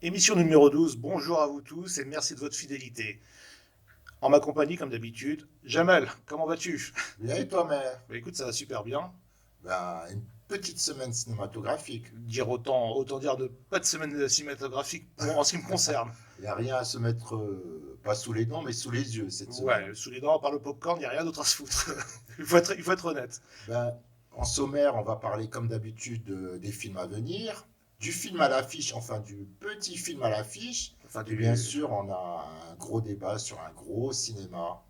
Émission numéro 12. Bonjour à vous tous et merci de votre fidélité. En ma compagnie, comme d'habitude, Jamel, comment vas-tu? Bien et toi, mère? Bah écoute, ça va super bien. Ben, une petite semaine cinématographique. Dire autant dire de pas de semaine cinématographique en ce qui me concerne. Il n'y a rien à se mettre, pas sous les dents, mais sous les yeux cette semaine. Ouais, sous les dents, par le popcorn, il n'y a rien d'autre à se foutre. Il faut être honnête. Ben, en sommaire, on va parler comme d'habitude des films à venir, du film à l'affiche, enfin du petit film à l'affiche, Enfin, et bien du... sûr, on a un gros débat sur un gros cinéma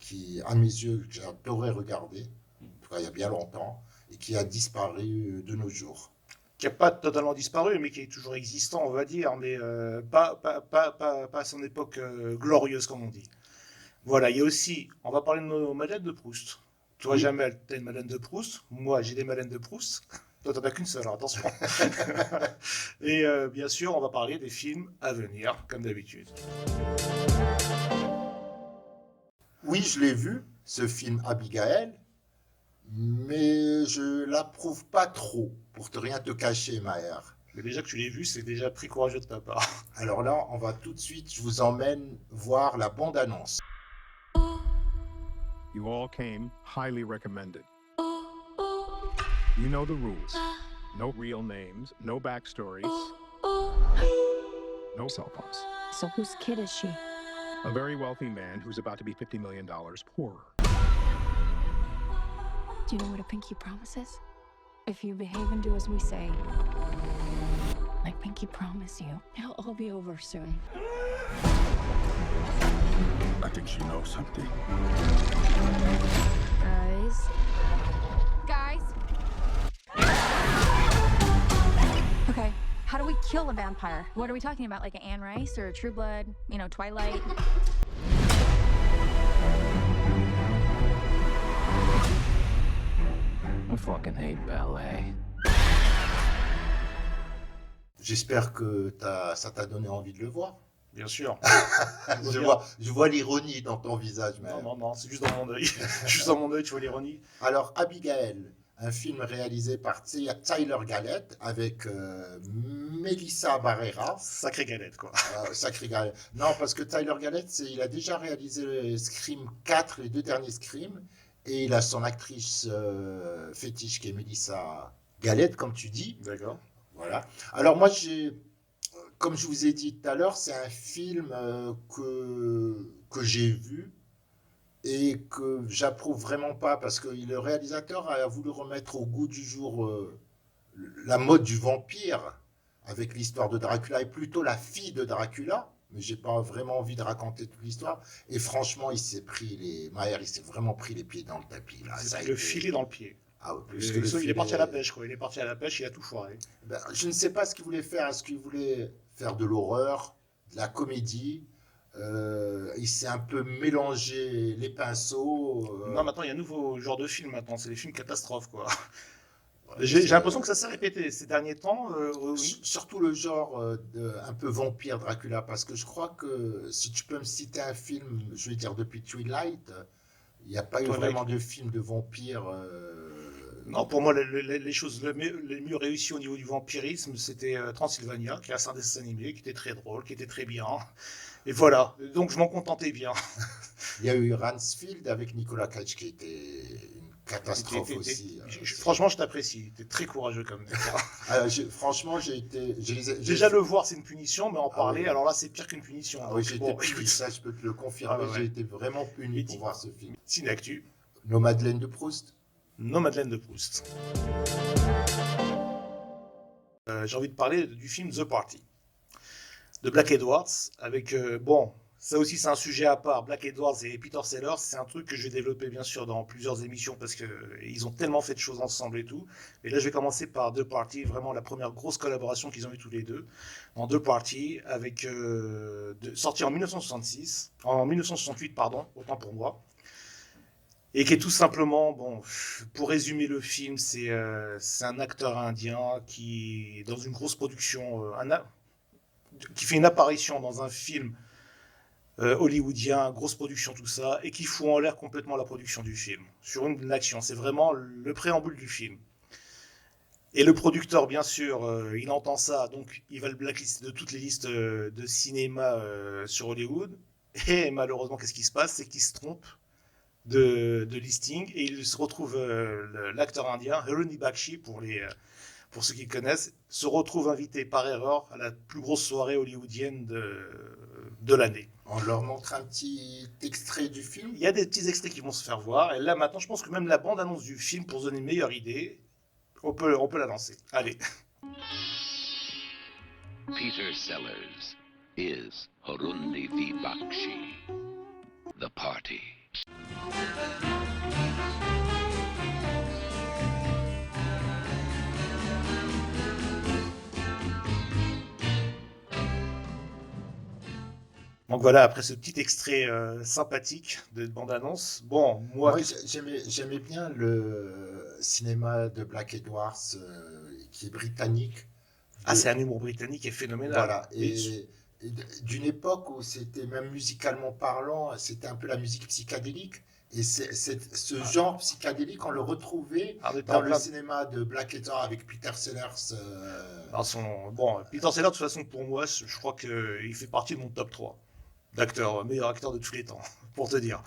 qui, à mes yeux, que j'adorais regarder, en tout cas il y a bien longtemps, et qui a disparu de nos jours. qui n'a pas totalement disparu, mais qui est toujours existant, on va dire, mais pas à son époque glorieuse, comme on dit. Voilà, il y a aussi, on va parler de nos madeleines de Proust. Toi, Oui, Jamel, t'as une madeleine de Proust. Moi, j'ai des madeleines de Proust. Toi, t'en as qu'une seule, alors attention. Et bien sûr, on va parler des films à venir, comme d'habitude. oui, je l'ai vu, ce film Abigail, mais je l'approuve pas trop, pour te rien te cacher, Maher. Mais déjà que tu l'aies vu, c'est déjà très courageux de ta part. Alors là, on va tout de suite, je vous emmène voir la bande-annonce. You all came highly recommended. You know the rules. No real names, no backstories, no cell phones. So whose kid is she? A very wealthy man who's about to be $50 million poorer. Do you know what a pinky promise is? If you behave and do as we say, I pinky promise you, it'll all be over soon. I think she knows something. Guys. Guys! Okay, how do we kill a vampire? What are we talking about? Like an Anne Rice or True Blood? You know, Twilight? I fucking hate ballet. J'espère que ça t'a donné envie de le voir. Bien sûr. Je vois l'ironie dans ton visage, Non, Maher. non, non, c'est juste dans mon œil. Juste dans mon œil, tu vois l'ironie. Alors, Abigail, un film réalisé par Tyler Gallett avec Melissa Barrera. Sacrée galette, quoi. Sacré Gallett. Non, parce que Tyler Gallett, il a déjà réalisé Scream 4, les deux derniers Scream, et il a son actrice fétiche qui est Melissa Gallett, comme tu dis. D'accord. Voilà. Alors moi, comme je vous ai dit tout à l'heure, c'est un film que j'ai vu et que j'approuve vraiment pas parce que le réalisateur a voulu remettre au goût du jour la mode du vampire avec l'histoire de Dracula et plutôt la fille de Dracula. Mais j'ai pas vraiment envie de raconter toute l'histoire. Et franchement, Maher, il s'est vraiment pris les pieds dans le tapis là. C'est Ça a le été, filet dans le pied. ah, ouais, plus que le Il est parti à la filet. pêche, quoi. Il est parti à la pêche, il a tout foiré. Ben, je ne sais pas ce qu'il voulait faire. Est-ce qu'il voulait faire de l'horreur, de la comédie? Il s'est un peu mélangé les pinceaux. Non, maintenant, il y a un nouveau genre de film, maintenant. C'est les films catastrophes, quoi. Ouais, J'ai l'impression que ça s'est répété ces derniers temps. Oui. surtout le genre un peu vampire Dracula, parce que je crois que si tu peux me citer un film, je vais dire depuis Twilight, il n'y a pas eu Twilight. vraiment de film de vampire. Non, pour moi, les choses les mieux réussies au niveau du vampirisme, c'était Transylvania, qui est un dessin animé, qui était très drôle, qui était très bien. Et voilà. Donc, je m'en contentais bien. Il y a eu Ransfield avec Nicolas Cage qui était une catastrophe aussi. Franchement, je t'apprécie. T'es très courageux comme mec, hein. Franchement, j'ai été. Déjà, le voir, c'est une punition, mais en Ah parler, oui. alors là, c'est pire qu'une punition. Ah oui, Donc, j'ai bon, été puni, écoute, ça je peux te le confirmer, ouais. j'ai été vraiment puni Et pour voir ce film. Cinactu, Nos Madeleines de Proust. nos Madeleines de Proust. J'ai envie de parler du film The Party de Black Edwards avec bon, ça aussi c'est un sujet à part. Black Edwards et Peter Sellers, c'est un truc que je vais développer bien sûr dans plusieurs émissions parce que ils ont tellement fait de choses ensemble et tout. Et là je vais commencer par The Party, vraiment la première grosse collaboration qu'ils ont eu tous les deux dans The Party avec sorti en 1966, en 1968 pardon, autant pour moi. Et qui est tout simplement, bon, pour résumer le film, c'est un acteur indien qui, dans une grosse production, qui fait une apparition dans un film hollywoodien, grosse production, tout ça, et qui fout en l'air complètement la production du film, sur une action. C'est vraiment le préambule du film. Et le producteur, bien sûr, il entend ça, donc il va le blacklister de toutes les listes de cinéma sur Hollywood. Et malheureusement, qu'est-ce qui se passe? C'est qu'il se trompe de listing et il se retrouve, l'acteur indien, Haruni Bakshi, pour ceux qui connaissent, se retrouve invité par erreur à la plus grosse soirée hollywoodienne de l'année. On leur montre un petit extrait du film. Il y a des petits extraits qui vont se faire voir, et là maintenant, je pense que même la bande-annonce du film, pour se donner une meilleure idée, on peut la lancer. Allez. Peter Sellers is Harundi V. Bakshi. The party. Donc voilà, après ce petit extrait sympathique de bande-annonce, bon, moi... Moi, j'aimais bien le cinéma de Black Edwards, qui est britannique. Ah, c'est un humour britannique et phénoménal. Voilà, Oui. et d'une époque où c'était même musicalement parlant, c'était un peu la musique psychédélique. Et ce genre psychédélique, on le retrouvait Ah, mais dans t'as le plein- cinéma de Black Edwards avec Peter Sellers. Bon, Peter Sellers, de toute façon, pour moi, je crois qu'il fait partie de mon top 3 d'acteurs, meilleur acteur de tous les temps, pour te dire.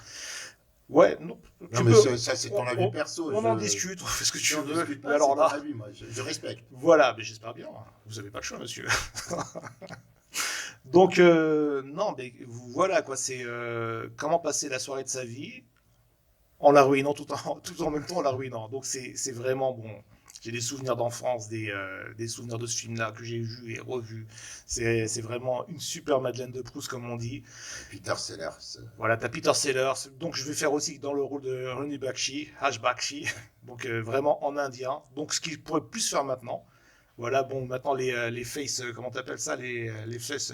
Ouais, non. Non, mais ça, c'est ton avis perso. On en discute, on fait ce que tu On veux. discute Mais pas, alors c'est là, ton avis, moi, je respecte. voilà, mais j'espère bien. Vous n'avez pas le choix, monsieur. Donc, non, mais voilà, quoi, c'est comment passer la soirée de sa vie en la ruinant tout en même temps en la ruinant. Donc, c'est vraiment bon. J'ai des souvenirs d'enfance, des souvenirs de ce film-là que j'ai vu et revu. C'est vraiment une super Madeleine de Proust, comme on dit. Peter Sellers. Voilà, t'as Peter Sellers. Donc, je vais faire aussi dans le rôle de Ronnie Bakshi, Hash Bakshi. Donc, vraiment en indien. Donc, ce qu'il pourrait plus faire maintenant. Voilà, bon, maintenant, les face, comment t'appelles ça? Les face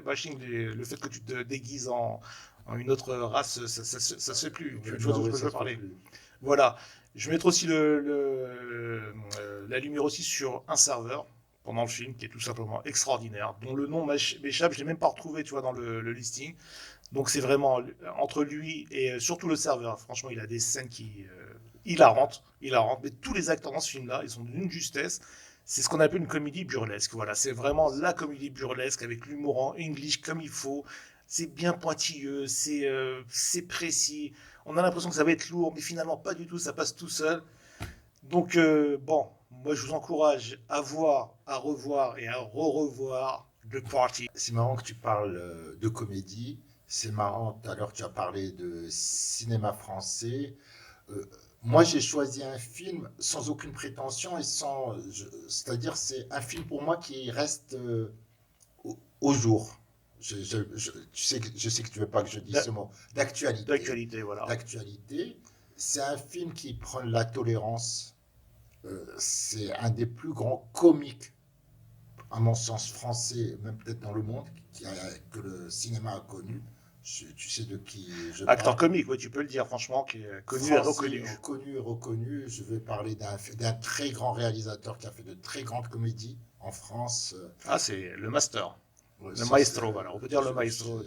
bashing, le fait que tu te déguises en une autre race, ça se fait plus. Tu vois de ce que je veux parler. Voilà. Je vais mettre aussi la lumière aussi sur un serveur pendant le film qui est tout simplement extraordinaire, dont le nom m'échappe, je l'ai même pas retrouvé, tu vois, dans le listing. Donc c'est vraiment entre lui et surtout le serveur. Franchement, il a des scènes qui hilarantes. Mais tous les acteurs dans ce film-là, ils sont d'une justesse. C'est ce qu'on appelle une comédie burlesque. Voilà, c'est vraiment la comédie burlesque avec l'humour en English comme il faut. C'est bien pointilleux, c'est précis. On a l'impression que ça va être lourd, mais finalement pas du tout, ça passe tout seul. Donc bon, moi je vous encourage à voir, à revoir et à re-revoir The Party. C'est marrant que tu parles de comédie. C'est marrant, tout à l'heure tu as parlé de cinéma français. Moi j'ai choisi un film sans aucune prétention et c'est-à-dire c'est un film pour moi qui reste au jour. Je sais que tu veux pas que je dise ce mot. D'actualité. D'actualité, voilà. D'actualité. C'est un film qui prône la tolérance. C'est un des plus grands comiques, à mon sens français, même peut-être dans le monde, que le cinéma a connu. Tu sais de qui je parle. Acteur comique, oui, tu peux le dire, franchement, qui est connu et reconnu. Connu et reconnu. Je vais parler d'un très grand réalisateur qui a fait de très grandes comédies en France. Ah, c'est le master. Ouais, Le maestro, voilà, on peut dire le maestro.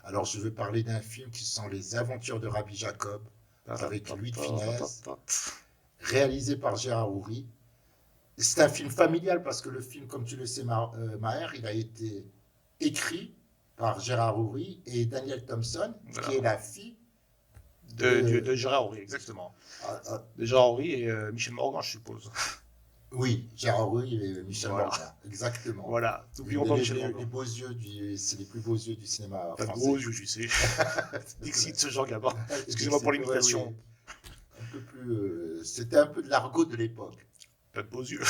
Alors, je veux parler d'un film qui sont Les Aventures de Rabbi Jacob, avec Louis de Funès, réalisé par Gérard Houry. C'est un film familial parce que le film, comme tu le sais, Maher, il a été écrit par Gérard Houry et Daniel Thompson, Voilà. qui est la fille de Gérard Houry, exactement. De Gérard Houry et Michel Morgan, je suppose. Oui, Gérard Houry et Michel Voilà. Morgan, exactement. Voilà, n'oublions pas Michel Les Morgan. beaux yeux c'est les plus beaux yeux du cinéma Pas de français. gros yeux, je sais. Dixit, ce genre là-bas. Excusez-moi pour l'imitation. Ouais, un peu plus, c'était un peu de l'argot de l'époque. Pas de beaux yeux.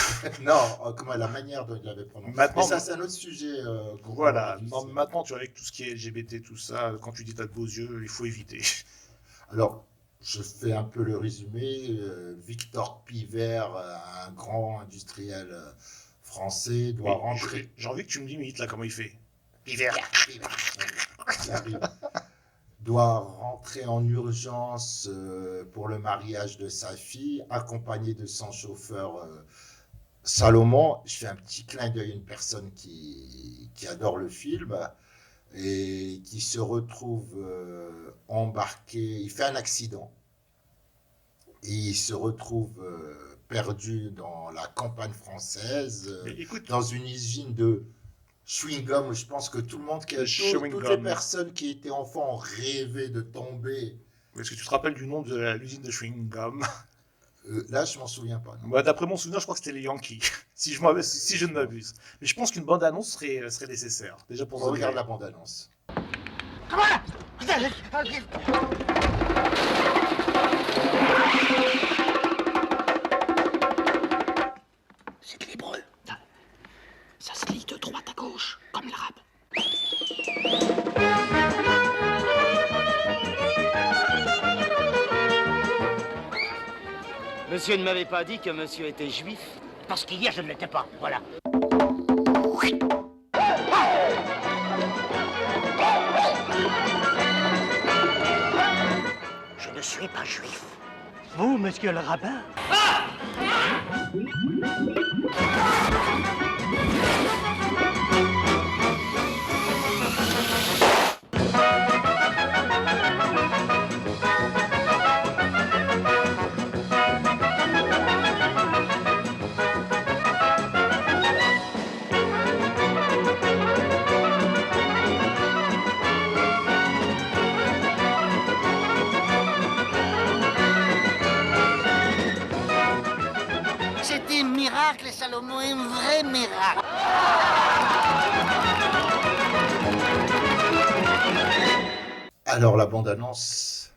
Non, comment la manière dont il avait prononcé. Maintenant, Mais ça, c'est un autre sujet. Voilà, non, maintenant, tu vois, avec tout ce qui est LGBT, tout ça, quand tu dis t'as de beaux yeux, il faut éviter. Alors, je fais un peu le résumé. Victor Pivert, un grand industriel français, doit rentrer. J'ai envie que tu me limites là, comment il fait. Pivert. Qui arrive, doit rentrer en urgence pour le mariage de sa fille, accompagné de son chauffeur Salomon. Je fais un petit clin d'œil à une personne qui adore le film et qui se retrouve embarqué. Il fait un accident et il se retrouve perdu dans la campagne française, Mais écoute, dans une usine de chewing-gum. Je pense que tout le monde, chewing-gum. toutes les personnes qui étaient enfants ont rêvé de tomber. est-ce que tu te rappelles du nom de l'usine de chewing gum? Là, je m'en souviens pas. Non. Bah, d'après mon souvenir, je crois que c'était les Yankees, si je ne m'abuse. Mais je pense qu'une bande-annonce serait nécessaire, déjà pour On se regarde donner. la bande-annonce. C'est de l'hébreu. Ça se lit de droite à gauche, comme l'arabe. Monsieur ne m'avait pas dit que monsieur était juif. Parce qu'hier, je ne l'étais pas, voilà. Je ne suis pas juif. Vous, monsieur le rabbin? C'était un miracle, Salomon, un vrai miracle. Alors, la bande-annonce,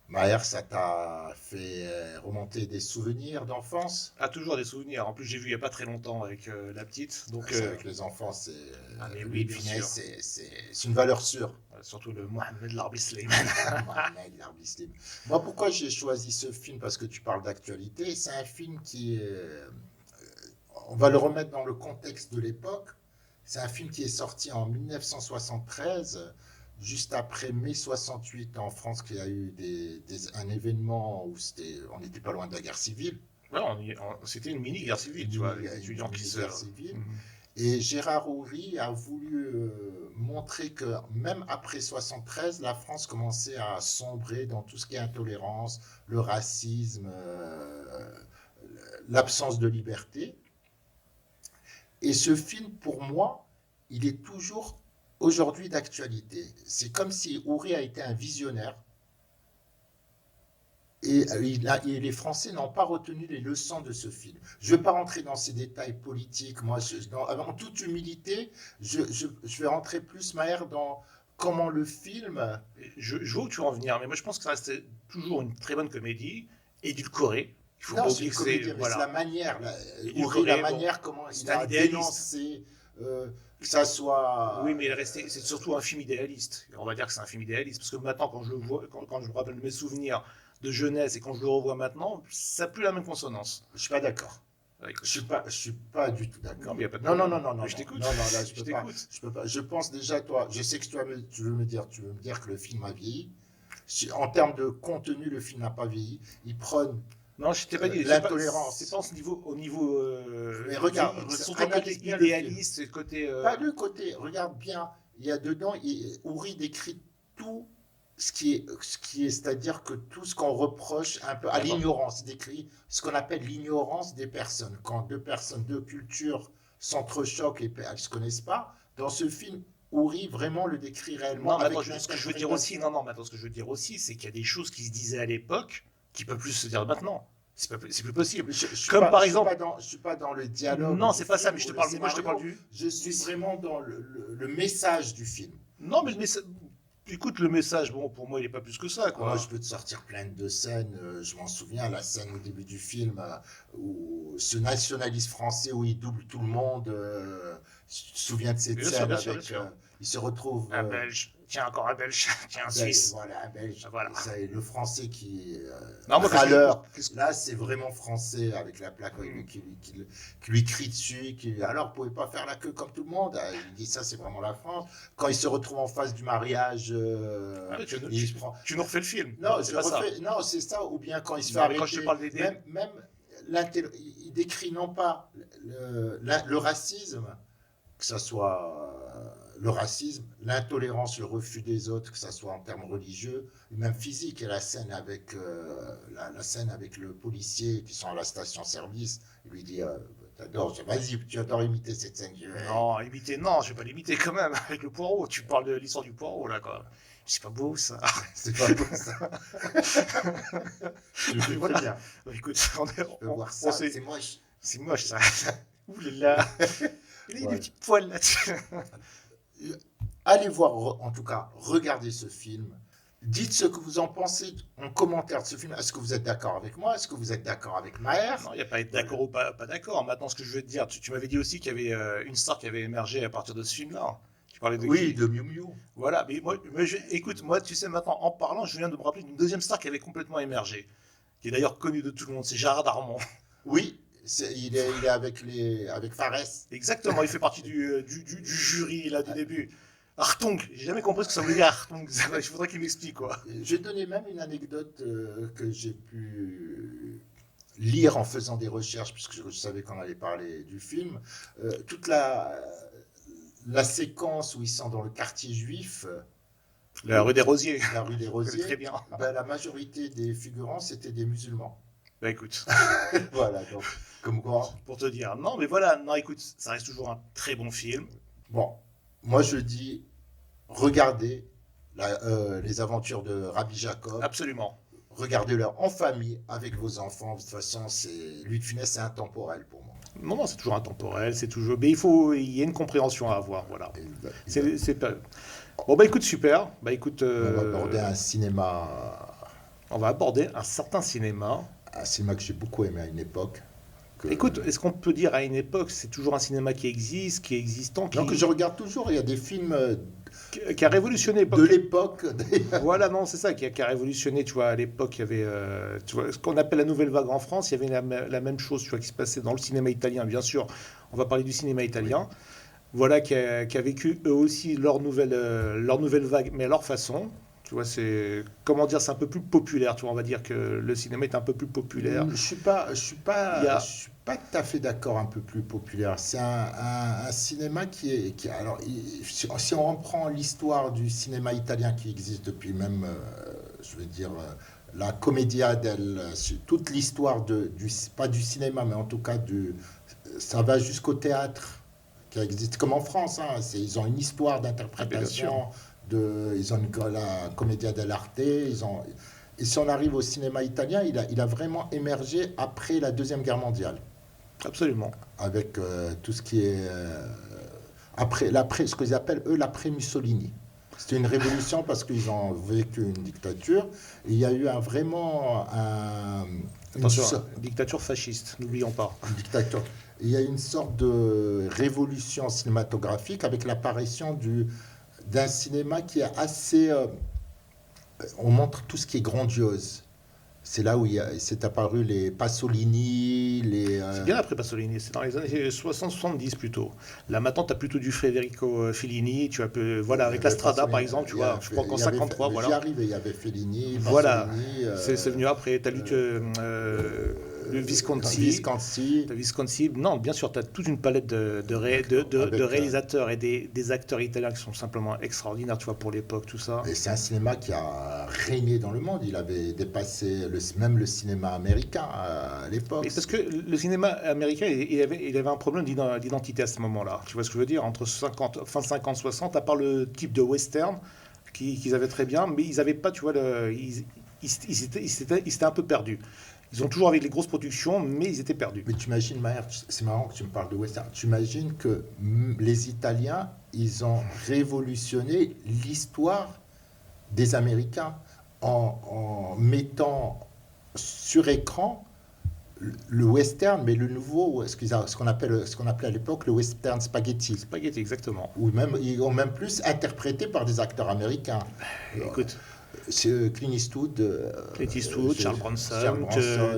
Maher, ça t'a fait remonter des souvenirs d'enfance? Ah, toujours des souvenirs. En plus, j'ai vu il n'y a pas très longtemps avec la petite. Donc, C'est avec les enfants, c'est Ah, mais oui, bien finesse, sûr. c'est une valeur sûre. Surtout le Mohamed Larbi Slimane. Mohamed Larbi Slim. Moi, pourquoi j'ai choisi ce film? Parce que tu parles d'actualité. C'est un film qui est... on va le remettre dans le contexte de l'époque. C'est un film qui est sorti en 1973, juste après mai 68 en France, qui a eu un événement où on n'était pas loin de la guerre civile. Ouais, c'était une mini-guerre civile, tu vois, les étudiants qui se... guerre civile. Mhm. Et Gérard Houry a voulu montrer que même après 73, la France commençait à sombrer dans tout ce qui est intolérance, le racisme, l'absence de liberté. Et ce film, pour moi, il est toujours aujourd'hui d'actualité. C'est comme si Houry a été un visionnaire. Et les Français n'ont pas retenu les leçons de ce film. Je ne vais pas rentrer dans ces détails politiques. Moi, en toute humilité, je vais rentrer plus, Maher, dans comment le film... Je vois où tu veux en venir, mais moi je pense que ça reste toujours une très bonne comédie, édulcorée. Il faut Non, pas c'est oublier une que comédie, mais voilà. c'est la manière. Édulcorée, La bon, manière comment c'est il un a idéaliste. dénoncé, que ça soit... Oui, mais c'est surtout un film idéaliste. On va dire que c'est un film idéaliste, parce que maintenant, quand je le vois, quand je me rappelle de mes souvenirs de jeunesse et quand je le revois maintenant, ça n'a plus la même consonance. Je suis pas d'accord. Ouais, écoute, Je suis pas du tout d'accord. Non, mais y a pas de Non, problème. non, Mais je t'écoute. Non, là, je Je peux pas. t'écoute. Je peux pas. Je pense déjà, toi, je sais que tu veux me dire que le film a vieilli. En termes de contenu, le film n'a pas vieilli. Ils prennent Non, je t'ai pas dit. l'intolérance. C'est pas au niveau. Mais regarde, c'est surtout le côté analyse bien le idéaliste, c'est le côté. pas le côté. Regarde bien. Il y a dedans, Houry décrit tout ce qui est, c'est-à-dire que tout ce qu'on reproche un peu à D'accord. l'ignorance. Il décrit ce qu'on appelle l'ignorance des personnes. Quand deux personnes, deux cultures s'entrechoquent et elles se connaissent pas. Dans ce film, Houry vraiment le décrit réellement. Non, mais avec attends, ce que je veux dire aussi, mais attends, ce que je veux dire aussi, c'est qu'il y a des choses qui se disaient à l'époque qui peuvent plus se dire maintenant. C'est plus possible. Je suis Comme pas- par je suis exemple- pas je suis pas dans le dialogue. Non, du c'est pas ça, film mais je te ou parle, le moi je te parle scénario. du. Je suis vraiment dans le message du film. Non, mais le message. Écoute, le message, bon, pour moi, il est pas plus que ça, quoi. Moi, je peux te sortir plein de scènes. Je m'en souviens, la scène au début du film où ce nationaliste français où il double tout le monde. Tu te souviens de cette Bien sûr, scène bien sûr, avec. bien sûr. Il se retrouve. Un Belge. Tiens, encore un Belge. Tiens, un Suisse. Voilà, un Belge. Voilà. C'est le français qui. Non, moi, râleur. qu'est-ce que- Là, c'est vraiment français avec la plaque qui lui crie dessus. Alors, vous pouvez pas faire la queue comme tout le monde. Il dit ça, c'est vraiment la France. Quand il se retrouve en face du mariage, Ah, il se prend. tu nous refais le film. Non, c'est je pas ça. refais. Non, c'est ça. Ou bien quand il se fait Non, mais arrêter. quand je te parle des même il décrit non pas le racisme, que ça soit le racisme, l'intolérance, le refus des autres, que ce soit en termes religieux, même physique. Et la scène avec, la scène avec le policier qui sont à la station-service, il lui dit vas-y, tu adores imiter cette scène. Non, imiter, non, je vais pas l'imiter quand même, avec le poireau. Tu parles de l'histoire du poireau, là, quoi. C'est pas beau, ça. C'est pas beau, ça. Je fais très bien. Écoute, Je peux voir ça, c'est moche. C'est moche, ça. Ouh là là. Il y a des petits poils là-dessus. Allez voir, en tout cas, regardez ce film. Dites ce que vous en pensez en commentaire de ce film. Est-ce que vous êtes d'accord avec moi? Est-ce que vous êtes d'accord avec Maher? Non, il n'y a pas être d'accord ou pas d'accord. Maintenant, ce que je veux te dire, tu m'avais dit aussi qu'il y avait une star qui avait émergé à partir de ce film-là. Tu parlais de Oui, qui? de Miu Miu. Voilà, mais écoute, moi, tu sais, maintenant, en parlant, je viens de me rappeler d'une deuxième star qui avait complètement émergé, qui est d'ailleurs connue de tout le monde, c'est Gérard Darmon. Oui, il est avec Fares. Exactement, il fait partie du jury, là, du début. Hartung, j'ai jamais compris ce que ça voulait dire Hartung. Il faudrait qu'il m'explique, quoi. Je vais donner même une anecdote que j'ai pu lire en faisant des recherches, puisque je savais qu'on allait parler du film. Toute la séquence où ils sont dans le quartier juif, La rue des Rosiers. la rue des Je connais Rosiers, très bien. ben, la majorité des figurants, c'était des musulmans. Bah écoute, Voilà, donc, comme quoi. pour te dire, non, mais voilà, non, écoute, ça reste toujours un très bon film. Bon, moi je dis, regardez les aventures de Rabbi Jacob. Absolument. Regardez-le en famille, avec vos enfants. De toute façon, Louis de Funès, c'est intemporel pour moi. Non, non, c'est toujours intemporel, c'est toujours. Mais il y a une compréhension à avoir, voilà. C'est pas. Bon bah écoute, super. Bah écoute, On va aborder un cinéma on va aborder un certain cinéma. que j'ai beaucoup aimé à une époque. Écoute, est-ce qu'on peut dire à une époque, c'est toujours un cinéma qui existe, qui est existant, Donc je regarde toujours, il y a des films qui a révolutionné de l'époque. Voilà, non, c'est ça qui a révolutionné. Tu vois, à l'époque, il y avait, tu vois, ce qu'on appelle la nouvelle vague en France. Il y avait la même chose, tu vois, qui se passait dans le cinéma italien. Bien sûr, on va parler du cinéma italien. Voilà, qui a vécu eux aussi leur nouvelle vague, mais à leur façon. Tu vois, c'est comment dire, c'est un peu plus populaire. Tu vois, on va dire que le cinéma est un peu plus populaire. Je suis pas tout à fait d'accord. Un peu plus populaire. C'est un cinéma alors, si on reprend l'histoire du cinéma italien qui existe depuis même, je veux dire, la commedia toute l'histoire pas du cinéma, mais en tout cas ça va jusqu'au théâtre qui existe comme en France. Hein. Ils ont une histoire d'interprétation. Ils ont la commedia dell'arte. Et si on arrive au cinéma italien, il a vraiment émergé après la Deuxième Guerre mondiale. Absolument. Avec tout ce qui est ce qu'ils appellent eux l'après Mussolini. C'était une révolution parce qu'ils ont vécu une dictature. Et il y a eu Attention, une dictature fasciste, n'oublions pas. Une dictature. Il y a une sorte de révolution cinématographique avec l'apparition d'un cinéma qui est assez... on montre tout ce qui est grandiose. C'est là où c'est apparu les Pasolini, C'est bien après Pasolini, c'est dans les années 60-70 plutôt. Là maintenant, tu as plutôt du Federico Fellini, tu as voilà, avec la Strada par exemple, tu vois, je crois qu'en 53, voilà. J'y arrivais, il y avait Fellini, Pasolini... Voilà, c'est venu après, tu as lu le Visconti. Non, bien sûr, tu as toute une palette de réalisateurs et des acteurs italiens qui sont simplement extraordinaires, tu vois, pour l'époque, tout ça. Et c'est un cinéma qui a régné dans le monde. Il avait dépassé même le cinéma américain à l'époque. Et parce que le cinéma américain, il avait un problème d'identité à ce moment-là. Tu vois ce que je veux dire? Entre fin 50-60, à part le type de western qu'ils avaient très bien, mais ils n'avaient pas, tu vois, ils s'étaient un peu perdus. Ils ont toujours avec les grosses productions, mais ils étaient perdus. Mais tu imagines, Maher, c'est marrant que tu me parles de western. Tu imagines que les Italiens, ils ont révolutionné l'histoire des Américains en mettant sur écran le western, mais le nouveau, ce qu'on appelait à l'époque le western spaghetti. Spaghetti, exactement. Ou même, ils ont même plus interprété par des acteurs américains. Écoute. C'est Clint Eastwood, Charles Bronson,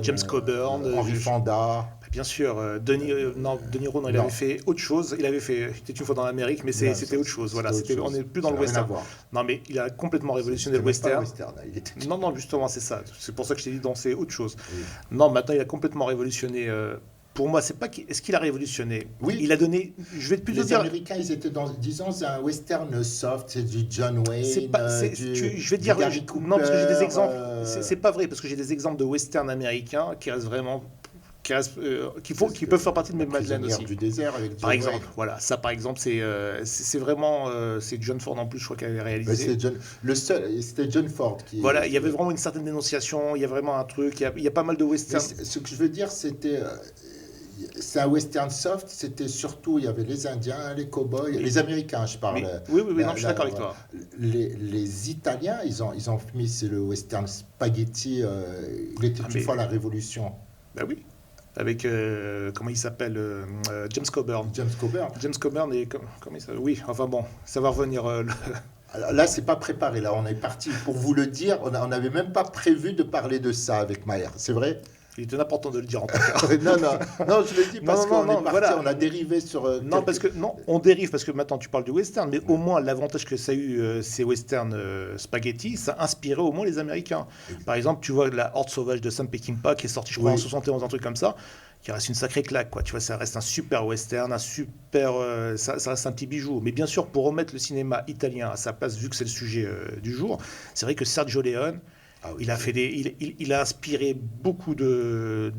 James Coburn, Henry Fonda. Bien sûr, De Niro, il avait fait autre chose. Il avait fait C'était une fois dans l'Amérique, mais c'était autre chose. Voilà, on n'est plus dans le western. Non, mais il a complètement révolutionné le western. Non, justement, c'est ça. C'est pour ça que je t'ai dit, c'est autre chose. Oui. Non, maintenant, il a complètement révolutionné pour moi, c'est pas est-ce qu'il a révolutionné. Oui. Il a donné. Je vais plutôt Les dire. Américains, ils étaient dans, disons, c'est un western soft, c'est du John Wayne, C'est pas, je vais du dire, Gary Cooper, non, parce que j'ai des exemples. C'est pas vrai, parce que j'ai des exemples de western américains qui restent vraiment. Qui peuvent faire partie de mes madeleines aussi. Du désert avec Par John exemple, Wayne. voilà, ça par exemple, c'est vraiment. C'est John Ford en plus, je crois, qui avait Ouais, réalisé. c'était John Ford qui. Voilà, il y avait vraiment une certaine dénonciation, il y a vraiment un truc, il y a pas mal de westerns. Ce que je veux dire, c'est un western soft, c'était surtout, il y avait les Indiens, les cow-boys, les Américains, je parle. Oui, non, je suis d'accord avec toi. Les Italiens, ils ont mis c'est le western spaghetti, il était une fois la Révolution. Ben oui, avec, comment il s'appelle, James Coburn. James Coburn, et comment il s'appelle. Oui, enfin bon, ça va revenir. Là, c'est pas préparé, là, on est parti pour vous le dire, on n'avait même pas prévu de parler de ça avec Maher, c'est vrai? Il était important de le dire en tout cas. non, je le dis parce qu'on est parti, voilà. On a dérivé sur... on dérive parce que maintenant tu parles du western, mais au moins l'avantage que ça a eu, ces westerns spaghetti, ça a inspiré au moins les Américains. Par exemple, tu vois la Horde sauvage de Sam Peckinpah qui est sorti, je crois, en 71, un truc comme ça, qui reste une sacrée claque, quoi. Tu vois, ça reste un super western, ça reste un petit bijou. Mais bien sûr, pour remettre le cinéma italien à sa place, vu que c'est le sujet du jour, c'est vrai que Sergio Leone, il a inspiré beaucoup de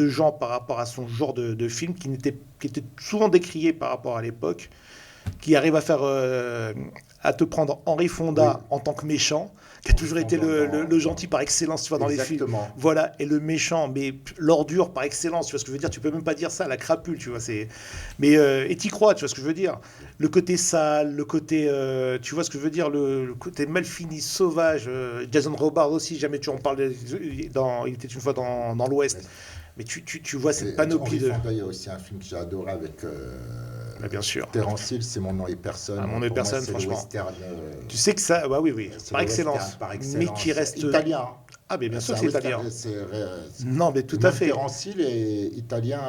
gens par rapport à son genre de film qui était souvent décrié par rapport à l'époque, qui arrive à faire à te prendre Henry Fonda en tant que méchant, qui a toujours été le gentil par excellence, tu vois, dans les films. Voilà, et le méchant, mais l'ordure par excellence, tu vois ce que je veux dire. Tu peux même pas dire ça, la crapule, tu vois. Mais et t'y crois, tu vois ce que je veux dire. Le côté sale, le côté, tu vois ce que je veux dire, le côté mal fini, sauvage. Jason Robards aussi, jamais tu en parles. Il était une fois dans l'Ouest. Mais tu vois cette panoplie de... Il y a aussi un film que j'ai adoré avec bien sûr. Terence Hill, c'est Mon nom est personne. Mon nom est personne, franchement. Western, tu sais que ça, oui, par excellence. Mais qui reste italien. Ah, mais bien sûr que c'est italien. Non, mais tout à fait. Terence Hill est italien.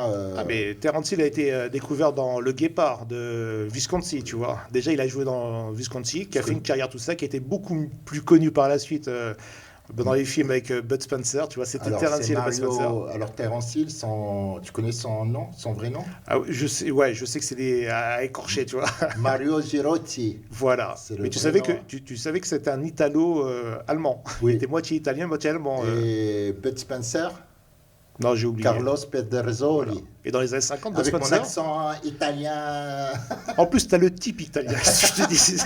Mais Terence Hill a été découvert dans Le Guépard de Visconti, tu vois. Déjà, il a joué dans Visconti, qui a fait une carrière, tout ça, qui a été beaucoup plus connu par la suite. Dans les films avec Bud Spencer, tu vois, c'était Terence Hill et Bud Spencer. Alors Terence Hill, tu connais son nom, son vrai nom? Je sais que c'est des à écorcher, tu vois. Mario Girotti. Voilà. Mais tu savais que c'était un Italo-allemand. Oui. Il était moitié italien, moitié allemand. Et Bud Spencer? Non, j'ai oublié. Carlos Pedersoli. Voilà. Et dans les années 50, avec Spencer, mon accent italien. En plus, tu as le type italien, je te dis.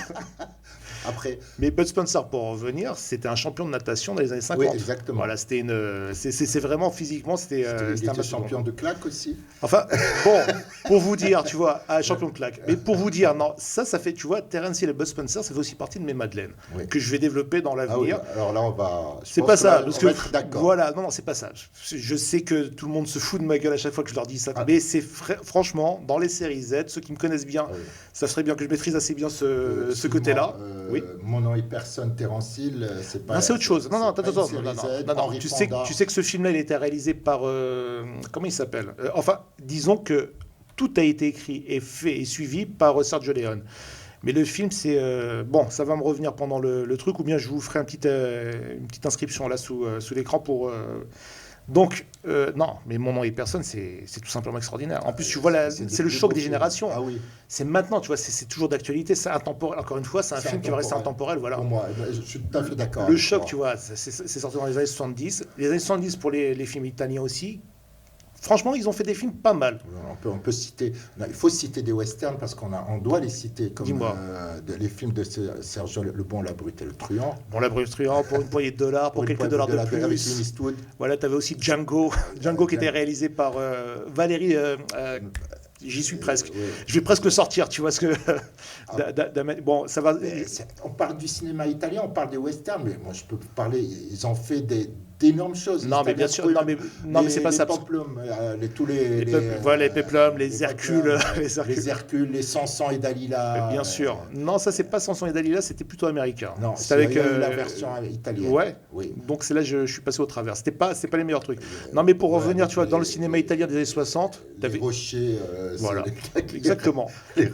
Après. Mais Bud Spencer, pour en revenir, c'était un champion de natation dans les années 50. Oui, exactement. Voilà, c'était c'est vraiment physiquement, c'était un champion de claque aussi. Enfin, bon, pour vous dire, tu vois, champion de claque. Mais pour vous dire, non, ça fait, tu vois, Terence Hill et Bud Spencer, ça fait aussi partie de mes madeleines que je vais développer dans l'avenir. Oui. Alors là, on va. C'est pas ça, parce que être d'accord. Voilà, non, c'est pas ça. Je sais que tout le monde se fout de ma gueule à chaque fois que je leur dis ça, mais c'est franchement, dans les séries Z, ceux qui me connaissent bien, ça serait bien que je maîtrise assez bien ce côté-là. Oui. Mon nom est personne, Terence Hill, c'est pas. Non, c'est autre chose. Non, attends. Non. Tu sais que ce film-là, il a été réalisé par comment il s'appelle enfin, disons que tout a été écrit et fait et suivi par Sergio Leone. Mais le film, c'est bon, ça va me revenir pendant le truc, ou bien je vous ferai une petite inscription là sous l'écran pour. Donc, non, mais Mon nom est personne, c'est tout simplement extraordinaire. En plus, tu vois, c'est le choc des générations. Ah oui. C'est maintenant, tu vois, c'est toujours d'actualité, c'est intemporel. Encore une fois, c'est un film qui va rester intemporel, voilà. Pour moi, je suis tout à fait d'accord. Le choc, tu vois, c'est sorti dans les années 70. Les années 70 pour les films italiens aussi. Franchement, ils ont fait des films pas mal. On peut citer. Il faut citer des westerns parce qu'on doit les citer comme les films de Sergio Le Bon, la Brute et le Truand. Bon, la Brute et le Truand pour une poignée de dollars, pour quelques dollars de plus. Avec Clint Eastwood. Voilà, tu avais aussi Django qui était réalisé par Valérie. J'y suis presque. Oui. Je vais presque le sortir, tu vois ce que. Bon, ça va. On parle du cinéma italien, on parle des westerns, mais moi je peux parler. Ils ont fait d'énormes choses. Non, mais bien sûr. Non, mais c'est pas ça. Les Peplum, les Hercules, les Hercules, les Samson et Dalila. Bien sûr. Non, ça c'est pas Samson et Dalila, c'était plutôt américain. Non, c'est avec la version italienne. Ouais. Oui. Donc c'est là je suis passé au travers. C'était pas les meilleurs trucs. Non, mais pour revenir, tu vois, dans le cinéma italien des années 60, les rochers. Voilà. Exactement.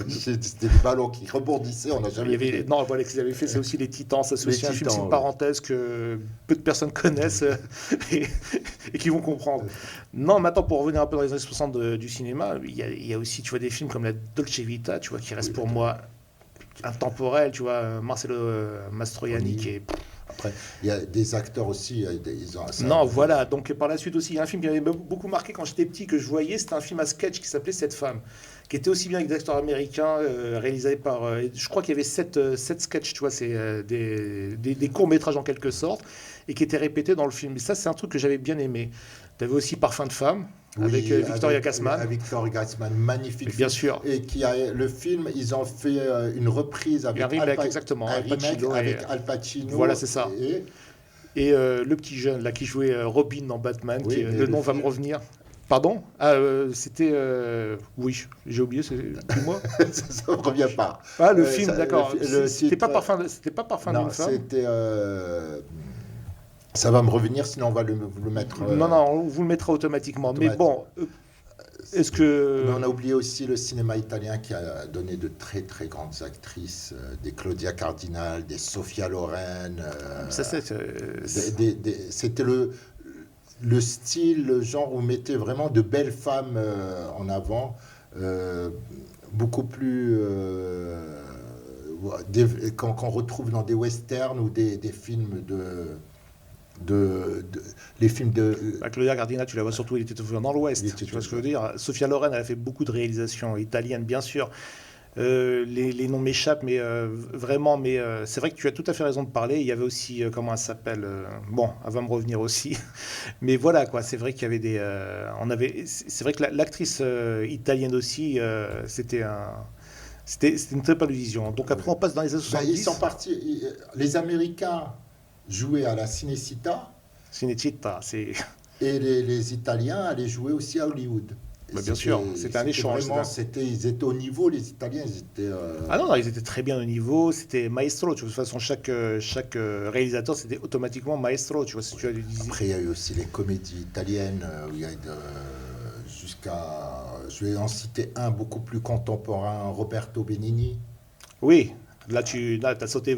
C'était des ballons qui rebondissaient. On n'a jamais vu. Non, voilà, ce qu'ils avaient fait, c'est aussi les Titans. Ça, c'est aussi un film, c'est une parenthèse que peu de personnes connaissent. et, et qui vont comprendre. Non, maintenant, pour revenir un peu dans les années 60 du cinéma, il y a aussi, tu vois, des films comme la Dolce Vita, tu vois, qui restent pour moi intemporels, tu vois, Marcello Mastroianni, Oui. qui est... Après, il y a des acteurs aussi, ils ont ça. Non, voilà, donc par la suite aussi, il y a un film qui m'avait beaucoup marqué quand j'étais petit, que je voyais, c'était un film à sketch qui s'appelait Cette femme, qui était aussi bien avec des acteurs américains, réalisé par, je crois qu'il y avait sept sketchs, tu vois, c'est des courts-métrages en quelque sorte, et qui étaient répétés dans le film. Et ça, c'est un truc que j'avais bien aimé. Tu avais aussi Parfum de femme, Oui, avec Victoria Gassman. Avec Victoria Gassman, magnifique. Bien film. sûr. Et le film, ils ont fait une reprise avec Un remake, exactement, un Al Pacino remake avec et- Al Pacino. Voilà, c'est ça. Et le petit jeune, là, qui jouait Robin dans Batman, Oui, mais le le nom va me film- revenir. Pardon? C'était... oui, j'ai oublié, dis-moi. ça ne revient pas. Ah, le film, d'accord. le C'était pas titre- C'était pas Parfum Non, d'une femme? c'était. Ça va me revenir, sinon on va le mettre. Non, on vous le mettra automatiquement. Mais automatique. bon, est-ce que... Mais on a oublié aussi le cinéma italien qui a donné de très très grandes actrices, des Claudia Cardinal, des Sofia Loren. Ça, C'était le style, le genre où on mettait vraiment de belles femmes en avant, beaucoup plus qu'on retrouve dans des westerns ou des films les films de Claudia Cardinal, tu la vois surtout, il était dans l'Ouest. Il était Tu vois ce que je veux dire? Sophia Loren, elle a fait beaucoup de réalisations italiennes, bien sûr. Les noms m'échappent, mais vraiment, mais c'est vrai que tu as tout à fait raison de parler. Il y avait aussi, comment elle s'appelle, bon, elle va me revenir aussi. Mais voilà, quoi, c'est vrai qu'il y avait c'est vrai que l'actrice italienne aussi, c'était une très belle vision. Donc après, on passe dans les années Ben, ils 70. sont partis. Les Américains jouaient à la Cinecittà Cinecittà, c'est... et les Italiens allaient jouer aussi à Hollywood. Et Bah, bien sûr, c'était un échange, Vraiment, c'était ils étaient au niveau, les Italiens, ils étaient. Ah non, ils étaient très bien au niveau, c'était maestro, tu vois, de toute façon, chaque réalisateur, c'était automatiquement maestro, tu vois, si tu as du Après, il y a eu aussi les comédies italiennes, où il y a jusqu'à. Je vais en citer un beaucoup plus contemporain, Roberto Benigni. Oui, là, t'as sauté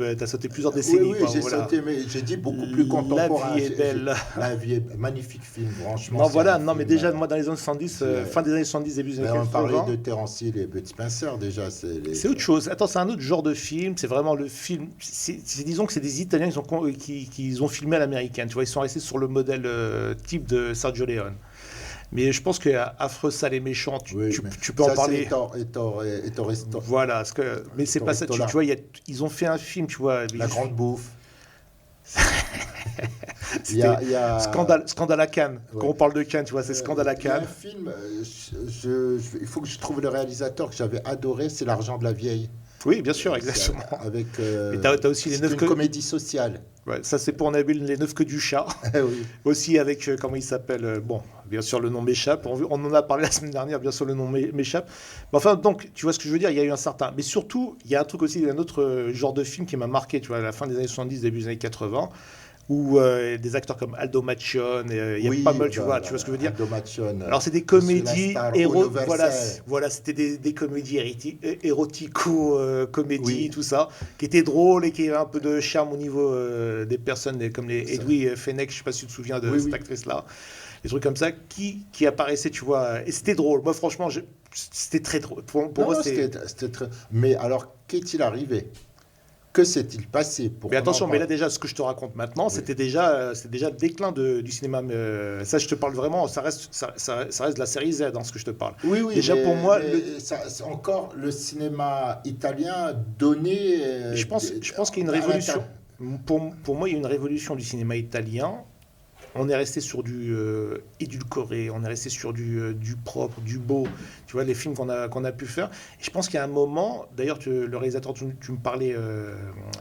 plusieurs décennies, Oui, quoi, j'ai voilà. sauté, mais j'ai dit beaucoup plus contemporain. La vie est belle. La vie est magnifique film, franchement. Non, c'est voilà, un non, mais film, déjà, moi, dans les années 70, fin des années 70, début des ben, années on parlait 80, de Terence Hill et Bud Spencer, déjà. c'est autre chose. Attends, c'est un autre genre de film, c'est vraiment le film, disons que c'est des Italiens qui ont filmé à l'américaine, tu vois, ils sont restés sur le modèle type de Sergio Leone. Mais je pense qu'Affreux, sale et méchant, tu peux en parler. Voilà, mais c'est pas ça. Tu vois, ils ont fait un film, tu vois. La Grande Bouffe. C'était il y a... Scandale à Cannes. Ouais. Quand on parle de Cannes, tu vois, c'est Scandale à Il y a un Cannes. film, il faut que je trouve le réalisateur que j'avais adoré, c'est L'Argent de la Vieille. Oui, bien sûr, exactement. Avec, Mais t'as aussi les c'est neuf une que... comédie sociale. Ouais, ça, c'est pour Nabil, les neuf que du chat. Oui. Aussi avec, comment il s'appelle, bon, bien sûr, le nom m'échappe. On en a parlé la semaine dernière, bien sûr, le nom m'échappe. Mais enfin, donc, tu vois ce que je veux dire, il y a eu un certain... Mais surtout, il y a un truc aussi, un autre genre de film qui m'a marqué, tu vois, à la fin des années 70, début des années 80, où des acteurs comme Aldo Macione, il y a pas mal, tu vois ce que je veux dire. Aldo Macione, Alors, c'est des comédies Universal. voilà, c'était des comédies érotico-comédies, Oui. tout ça, qui étaient drôles et qui avaient un peu de charme au niveau des personnes comme les Edoui Fenech, je sais pas si tu te souviens de cette actrice-là, des trucs comme ça, qui apparaissaient, tu vois, et c'était drôle. Moi, franchement, c'était très drôle. Pour moi, c'était très... Mais alors, qu'est-il arrivé? Que s'est-il passé pour Mais attention, mais là déjà, ce que je te raconte maintenant, c'était déjà le déclin du cinéma. Ça, je te parle vraiment, ça reste de la série Z dans ce que je te parle. Oui, déjà mais, pour moi, c'est encore le cinéma italien donné. Je pense qu'il y a une révolution. Pour moi, il y a une révolution du cinéma italien. On est resté sur du édulcoré, on est resté sur du propre, du beau, tu vois, les films qu'on a pu faire. Et je pense qu'il y a un moment, d'ailleurs, le réalisateur, tu me parlais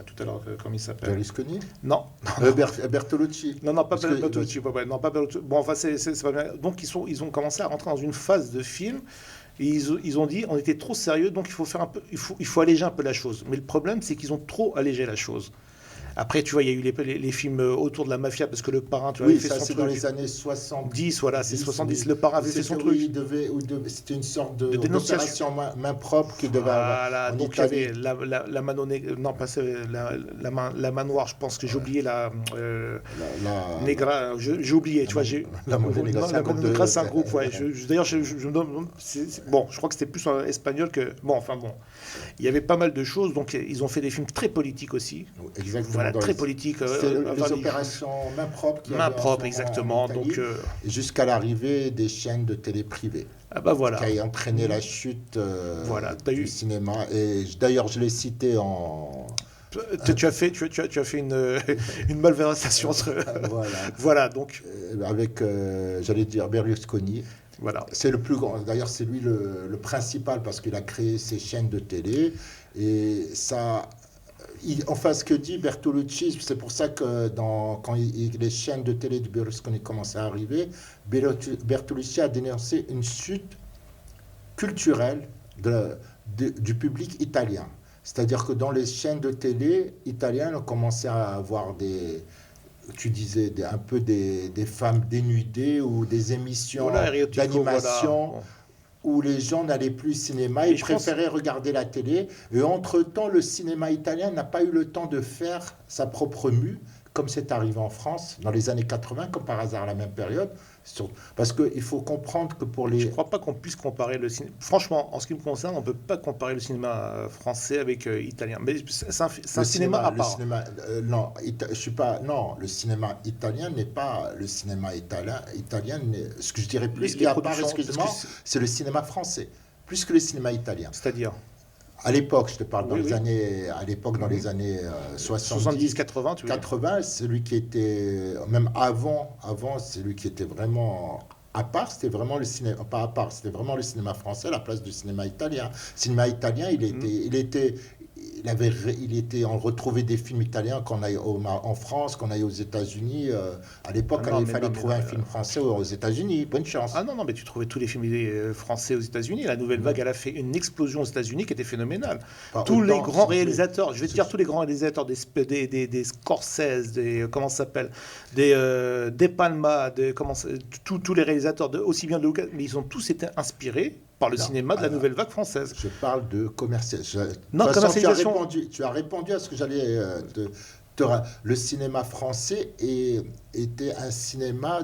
tout à l'heure, comment il s'appelle? Berlusconi? Non. Bertolucci. Non, pas Bertolucci. Non, pas Bertolucci. Bon, enfin, c'est pas bien. Donc, ils ont commencé à rentrer dans une phase de film. Et ils ont dit, on était trop sérieux, donc il faut alléger un peu la chose. Mais le problème, c'est qu'ils ont trop allégé la chose. Après, tu vois, il y a eu les films autour de la mafia, parce que le parrain, tu vois, Oui, il fait ça son c'est truc. dans les années 70. 10, voilà, c'est 70. Oui. Le parrain avait fait C'était- son oui, truc. c'était une sorte De dénonciation. d'opération main propre qui devait avoir Voilà, en donc il y Italie. avait la mano non pas la main noire, je pense que j'ai oublié la Negra, j'ai oublié, tu vois, La Monnaie Negra, non, c'est la un groupe Monnaie de- Negra, c'est un groupe, ouais. D'ailleurs, je me demande, bon, je crois que c'était plus espagnol que, bon, enfin bon, il y avait pas mal de choses, donc ils ont fait des films très politiques aussi, Exactement. voilà, dans très les- politiques, C'était avant les les- opérations main propre qui main avaient en propre, ce moment exactement, en Italie, donc jusqu'à l'arrivée des chaînes de télé privées, ah bah voilà. qui a entraîné la chute Voilà, t'as du eu- cinéma. Et d'ailleurs, je l'ai cité en... Tu as fait une malversation entre, Voilà. voilà, donc Avec, j'allais dire, Berlusconi. voilà. C'est le plus grand. D'ailleurs, c'est lui le principal parce qu'il a créé ces chaînes de télé. Et ça. Enfin, ce que dit Bertolucci, c'est pour ça que quand les chaînes de télé de Berlusconi commençaient à arriver, Bertolucci a dénoncé une chute culturelle du public italien. C'est-à-dire que dans les chaînes de télé italiennes, on commençait à avoir tu disais, un peu des femmes dénudées ou des émissions Voilà, érotico, d'animation voilà. où les gens n'allaient plus au cinéma, Mais ils je pense- préféraient regarder la télé. Et entre-temps, le cinéma italien n'a pas eu le temps de faire sa propre mue, comme c'est arrivé en France dans les années 80, comme par hasard à la même période. Parce qu'il faut comprendre que pour Je les... ne crois pas qu'on puisse comparer le cinéma. Franchement, en ce qui me concerne, on ne peut pas comparer le cinéma français avec italien. Mais c'est un cinéma à part. Non, je suis pas. Non, le cinéma italien n'est pas le cinéma italien. Ce que je dirais plus Les qu'il y a à part, productions, excuse-moi, parce que c'est le cinéma français, plus que le cinéma italien. C'est-à-dire À l'époque, je te parle dans Oui, les oui. années, à l'époque dans les années 70, 70-80, tu veux dire. 80, celui qui était même avant, celui qui était vraiment à part, c'était vraiment le cinéma, pas à part, c'était vraiment le cinéma français à la place du cinéma italien. Le cinéma italien, on retrouvait des films italiens qu'on aille en France, qu'on aille aux États-Unis. À l'époque, Ah non, il mais fallait non, mais trouver non, un film français aux États-Unis. Bonne chance. Ah non, mais tu trouvais tous les films français aux États-Unis. La Nouvelle Vague, elle a fait une explosion aux États-Unis qui était phénoménale. Pas Tous les autant, grands c'est- réalisateurs, je vais te dire tous les grands réalisateurs, des Scorsese, comment ça s'appelle, des Palma, tous les réalisateurs, aussi bien de Lucas, mais ils ont tous été inspirés par le Non, cinéma de la alors, Nouvelle Vague française. Je parle de commercial. Non, De toute façon, commercialisation. tu as répondu à ce que j'allais le cinéma français était un cinéma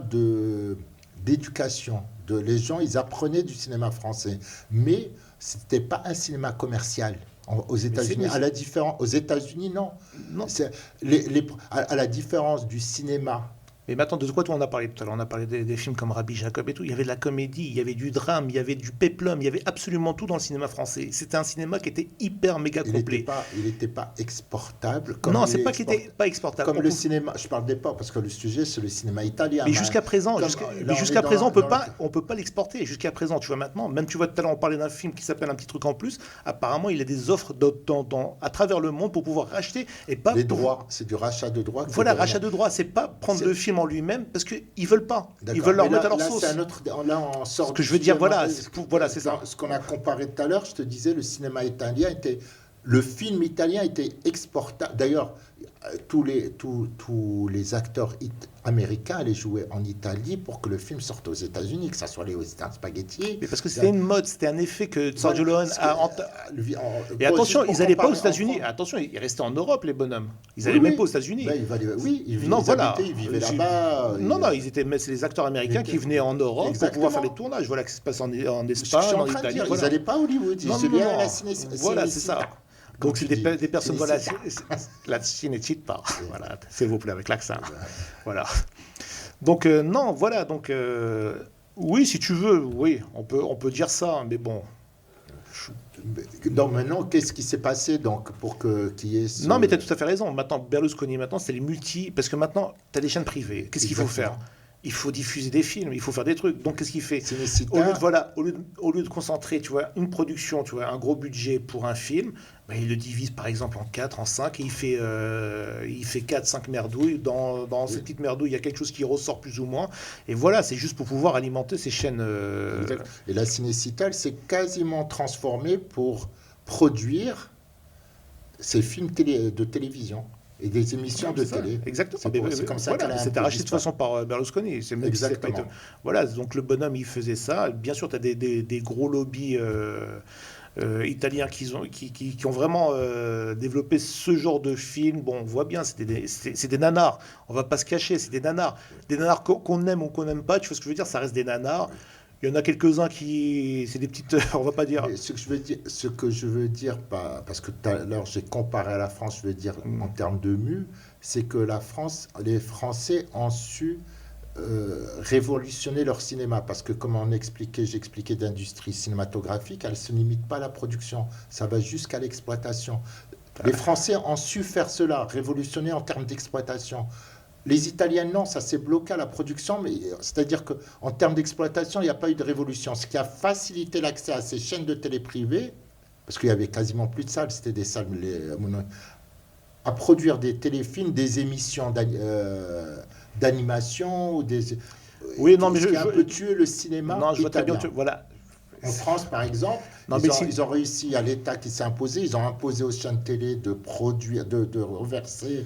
d'éducation. Les gens, ils apprenaient du cinéma français. Mais c'était pas un cinéma commercial. Aux États-Unis, aux États-Unis, non. Non. À la différence du cinéma. Mais maintenant, de quoi on a parlé tout à l'heure? On a parlé des films comme Rabbi Jacob et tout. Il y avait de la comédie, il y avait du drame, il y avait du péplum, il y avait absolument tout dans le cinéma français. C'était un cinéma qui était hyper méga complet. Il n'était pas exportable. Non, c'est pas qu'il n'était pas exportable. Comme le cinéma, je parle des pas parce que le sujet c'est le cinéma italien. Mais jusqu'à présent, on peut pas l'exporter. Jusqu'à présent, tu vois maintenant, même tu vois tout à l'heure on parlait d'un film qui s'appelle Un petit truc en plus. Apparemment, il y a des offres à travers le monde pour pouvoir racheter et pas les droits. C'est du rachat de droits. Voilà, rachat de droits, c'est pas prendre le film en lui-même parce qu'ils veulent pas. Ils veulent leur mettre à leur sauce. Là, on sort. Ce que je veux dire, voilà, c'est ça. Ce qu'on a comparé tout à l'heure, je te disais, le cinéma italien était. Le film italien était exportable. D'ailleurs, tous les acteurs américains allaient jouer en Italie pour que le film sorte aux États-Unis, que ça soit les Western Spaghetti. Mais parce que c'était une mode, c'était un effet que Sergio Leone a. Et Bon, attention, juste ils pour n'allaient pas aux comparer États-Unis. en France. Attention, ils restaient en Europe, les bonhommes. Ils n'allaient même pas aux États-Unis. Ben, ils Non, voilà. habitaient, ils vivaient là-bas. Non, mais c'est les acteurs américains qui venaient en Europe Exactement. pour pouvoir faire les tournages. Voilà ce qui se passe en Ce que Espagne, je suis en en train de Italie. dire, Voilà. ils n'allaient pas à Hollywood. Non, Ils non, allaient à non. la Voilà, c'est ça. Donc c'est des personnes, voilà, la Cinecittà, voilà, s'il vous plaît, avec l'accent. Voilà. Donc non, voilà, donc oui, si tu veux, oui, on peut dire ça, mais bon. Donc maintenant, qu'est-ce qui s'est passé donc pour qu'il y ait ce... Non, mais tu as tout à fait raison. Maintenant, Berlusconi, c'est les parce que maintenant, tu as des chaînes privées. Qu'est-ce qu'il faut faire? Il faut diffuser des films, il faut faire des trucs. Donc, qu'est-ce qu'il fait? Au lieu de concentrer, tu vois, une production, tu vois, un gros budget pour un film, ben, il le divise par exemple en 4, en 5, et il fait 4-5 merdouilles. Dans ces petites merdouilles, il y a quelque chose qui ressort plus ou moins. Et voilà, c'est juste pour pouvoir alimenter ces chaînes. Et la Cinecittà, elle s'est quasiment transformée pour produire ces films de télévision. et des émissions de C'est ça, télé. exactement. C'est comme ça qu'elle a un C'était peu racheté de toute disparu. façon par Berlusconi. C'est même si c'est pas Exactement. voilà, donc le bonhomme, il faisait ça. Bien sûr, tu as des gros lobbies italiens qui ont vraiment développé ce genre de film. Bon, on voit bien, c'est des nanars. On va pas se cacher, c'est des nanars. Des nanars qu'on aime ou qu'on n'aime pas, tu vois ce que je veux dire, ça reste des nanars. Il y en a quelques-uns qui... C'est des petites... On va pas dire... Mais ce que je veux dire, parce que tout à l'heure j'ai comparé à la France, je veux dire en termes de mue, c'est que la France, les Français ont su révolutionner leur cinéma, parce que comme j'expliquais d'industrie cinématographique, elle ne se limite pas à la production, ça va jusqu'à l'exploitation. Les Français ont su faire cela, révolutionner en termes d'exploitation. Les Italiens, non, ça s'est bloqué à la production, mais c'est-à-dire qu'en termes d'exploitation, il n'y a pas eu de révolution. Ce qui a facilité l'accès à ces chaînes de télé privées, parce qu'il y avait quasiment plus de salles, c'était des salles à produire des téléfilms, des émissions d'animation, ou des... Oui, non, mais ce qui a un peu tué le cinéma non, je vois très italien. bien. Voilà. En France, par exemple, Non, ils ont réussi à l'État qui s'est imposé, ils ont imposé aux chaînes de télé de produire, de reverser.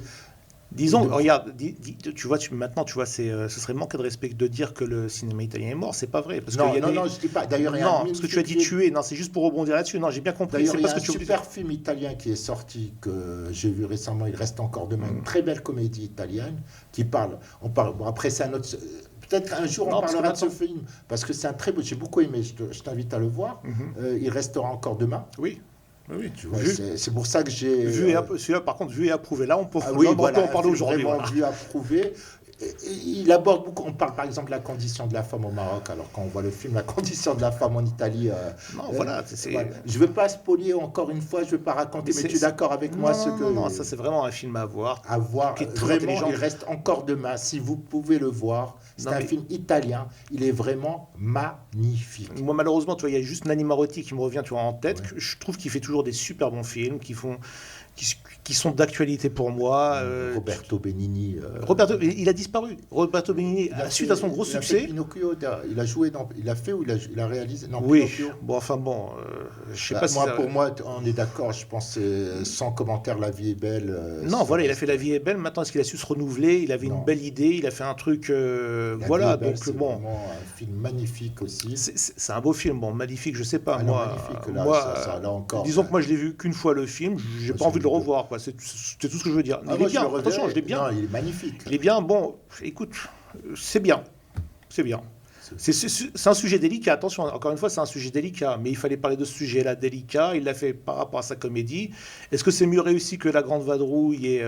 Disons, regarde, tu vois, maintenant, tu vois, ce serait manquer de respect de dire que le cinéma italien est mort. C'est pas vrai. Parce Non, qu'il y a non, je dis pas. D'ailleurs, il y a non, un parce que tu as dit tuer. Non, c'est juste pour rebondir là-dessus. Non, j'ai bien compris. D'ailleurs, C'est il y a parce un que tu super film italien qui est sorti, que j'ai vu récemment, Il reste encore demain, une très belle comédie italienne qui parle. Bon, après, c'est un autre. Peut-être un jour Non, on parce que parlera de ce maintenant- film, parce que c'est un très beau. J'ai beaucoup aimé. Je t'invite à le voir. Il restera encore demain. Oui. Oui, Tu vois, vu, c'est pour ça que j'ai. vu et celui-là, par contre, vu et approuvé. Là, on peut, Ah oui, là, on voilà, peut en un parler film aujourd'hui. vraiment Voilà. vu, approuvé. Et il aborde beaucoup. On parle par exemple de la condition de la femme au Maroc, alors quand on voit le film La condition de la femme en Italie. Non, voilà. Voilà. Je ne veux pas spolier encore une fois, je ne veux pas raconter, mais tu es d'accord avec moi non, ce non, que. non, ça c'est vraiment un film à voir. À voir, qui est très vraiment, intelligent. il reste encore demain. Si vous pouvez le voir, c'est Non, un mais- film italien. Il est vraiment magnifique. Moi, malheureusement, tu vois, il y a juste Nanni Marotti qui me revient, tu vois, en tête. Que je trouve qu'il fait toujours des super bons films, qui sont d'actualité pour moi. Roberto Benigni. Roberto, il a disparu. Roberto Benigni, suite à son gros il a fait succès. Pinocchio, il a joué dans. Il a fait ou il a réalisé. Non, Oui. Pinocchio. Bon, enfin bon, je sais Bah, pas si moi, ça- pour moi, on est d'accord. Je pense que sans commentaire, La vie est belle. Non, voilà, il a fait La vie est belle. Maintenant, est-ce qu'il a su se renouveler? Il avait Non. une belle idée. Il a fait un truc. La Voilà, vie est belle, donc c'est bon. vraiment un film magnifique aussi. C'est un beau film, bon, magnifique, je sais pas. Ah non, moi, magnifique, là, moi, là encore. disons que moi je l'ai vu qu'une fois le film, j'ai Moi, pas envie de le j'ai vu revoir, quoi. C'est tout ce que je veux dire. Ah, Il moi, est bien, je le attention, reverrai. je l'ai bien. Non, il est magnifique. Il est bien, bon, écoute, c'est bien. C'est bien. C'est un sujet délicat, attention, encore une fois, c'est un sujet délicat, mais il fallait parler de ce sujet-là délicat, il l'a fait par rapport à sa comédie. Est-ce que c'est mieux réussi que La Grande Vadrouille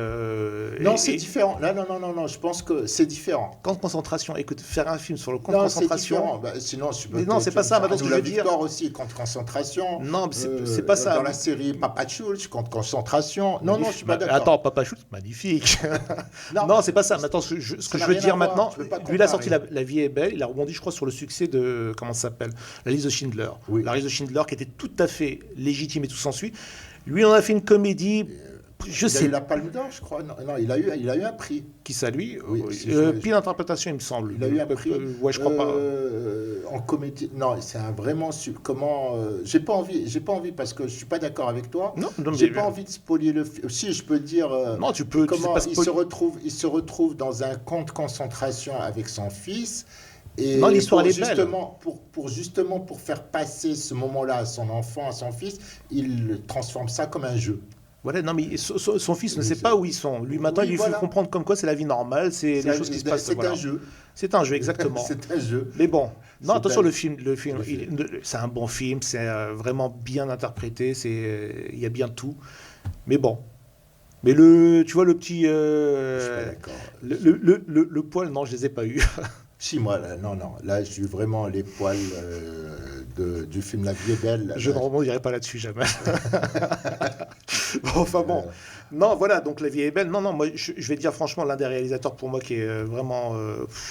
Non, c'est différent. Non, je pense que c'est différent. Camp de concentration, écoute, faire un film sur le camp de Non, c'est concentration... différent. Bah, sinon, Mais non, c'est pas ça, maintenant, ce que je veux dire. Victoire aussi, contre concentration. Non, mais c'est pas ça. Dans la série Papa Schultz, contre concentration. Non, je suis pas d'accord. Attends, Papa Schultz, magnifique. Non, c'est pas ça. Maintenant, ce que je n'a veux rien dire à voir, maintenant, tu peux pas lui, il a sorti comparer. la vie est belle. Il a rebondi, je crois, sur le succès de comment ça s'appelle, La liste de Schindler. Oui. La liste de Schindler, qui était tout à fait légitime et tout s'ensuit. Lui, on a fait une comédie. Je Il a sais eu la Palme d'Or, je crois. Non, il a eu un prix. qui ça, lui. Oui, si je- Pile d'interprétation, il me semble. Il a eu un prix. Ouais, je crois pas. En comédie. Non, c'est un vraiment. Comment. J'ai pas envie parce que je suis pas d'accord avec toi. Non, J'ai mais- pas envie de spolier le film. Si, je peux dire. Non, tu peux. Comment tu sais pas il se retrouve dans un camp de concentration avec son fils. Et Non, l'histoire, pour elle est belle. justement pour faire passer ce moment-là à son enfant, à son fils, il transforme ça comme un jeu. Voilà, non, mais son fils ne Oui, sait c'est- pas où ils sont. Lui, maintenant, Oui, il lui voilà. fait comprendre comme quoi c'est la vie normale, c'est les choses qui se passent. C'est voilà. un jeu. C'est un jeu, exactement. C'est un jeu. Mais bon, non, C'est attention, un- le film, c'est un bon film, c'est vraiment bien interprété, il y a bien tout. Mais bon. Mais tu vois, le petit. Je suis pas d'accord. Le poil, non, je les ai pas eus. Si, moi, là, non. Là, j'ai eu vraiment les poils du film La vie est belle. Je ne rebondirai pas là-dessus jamais. Bon, enfin bon. Non, voilà, donc La vie est belle. Non, moi, je vais te dire franchement, l'un des réalisateurs pour moi qui est vraiment.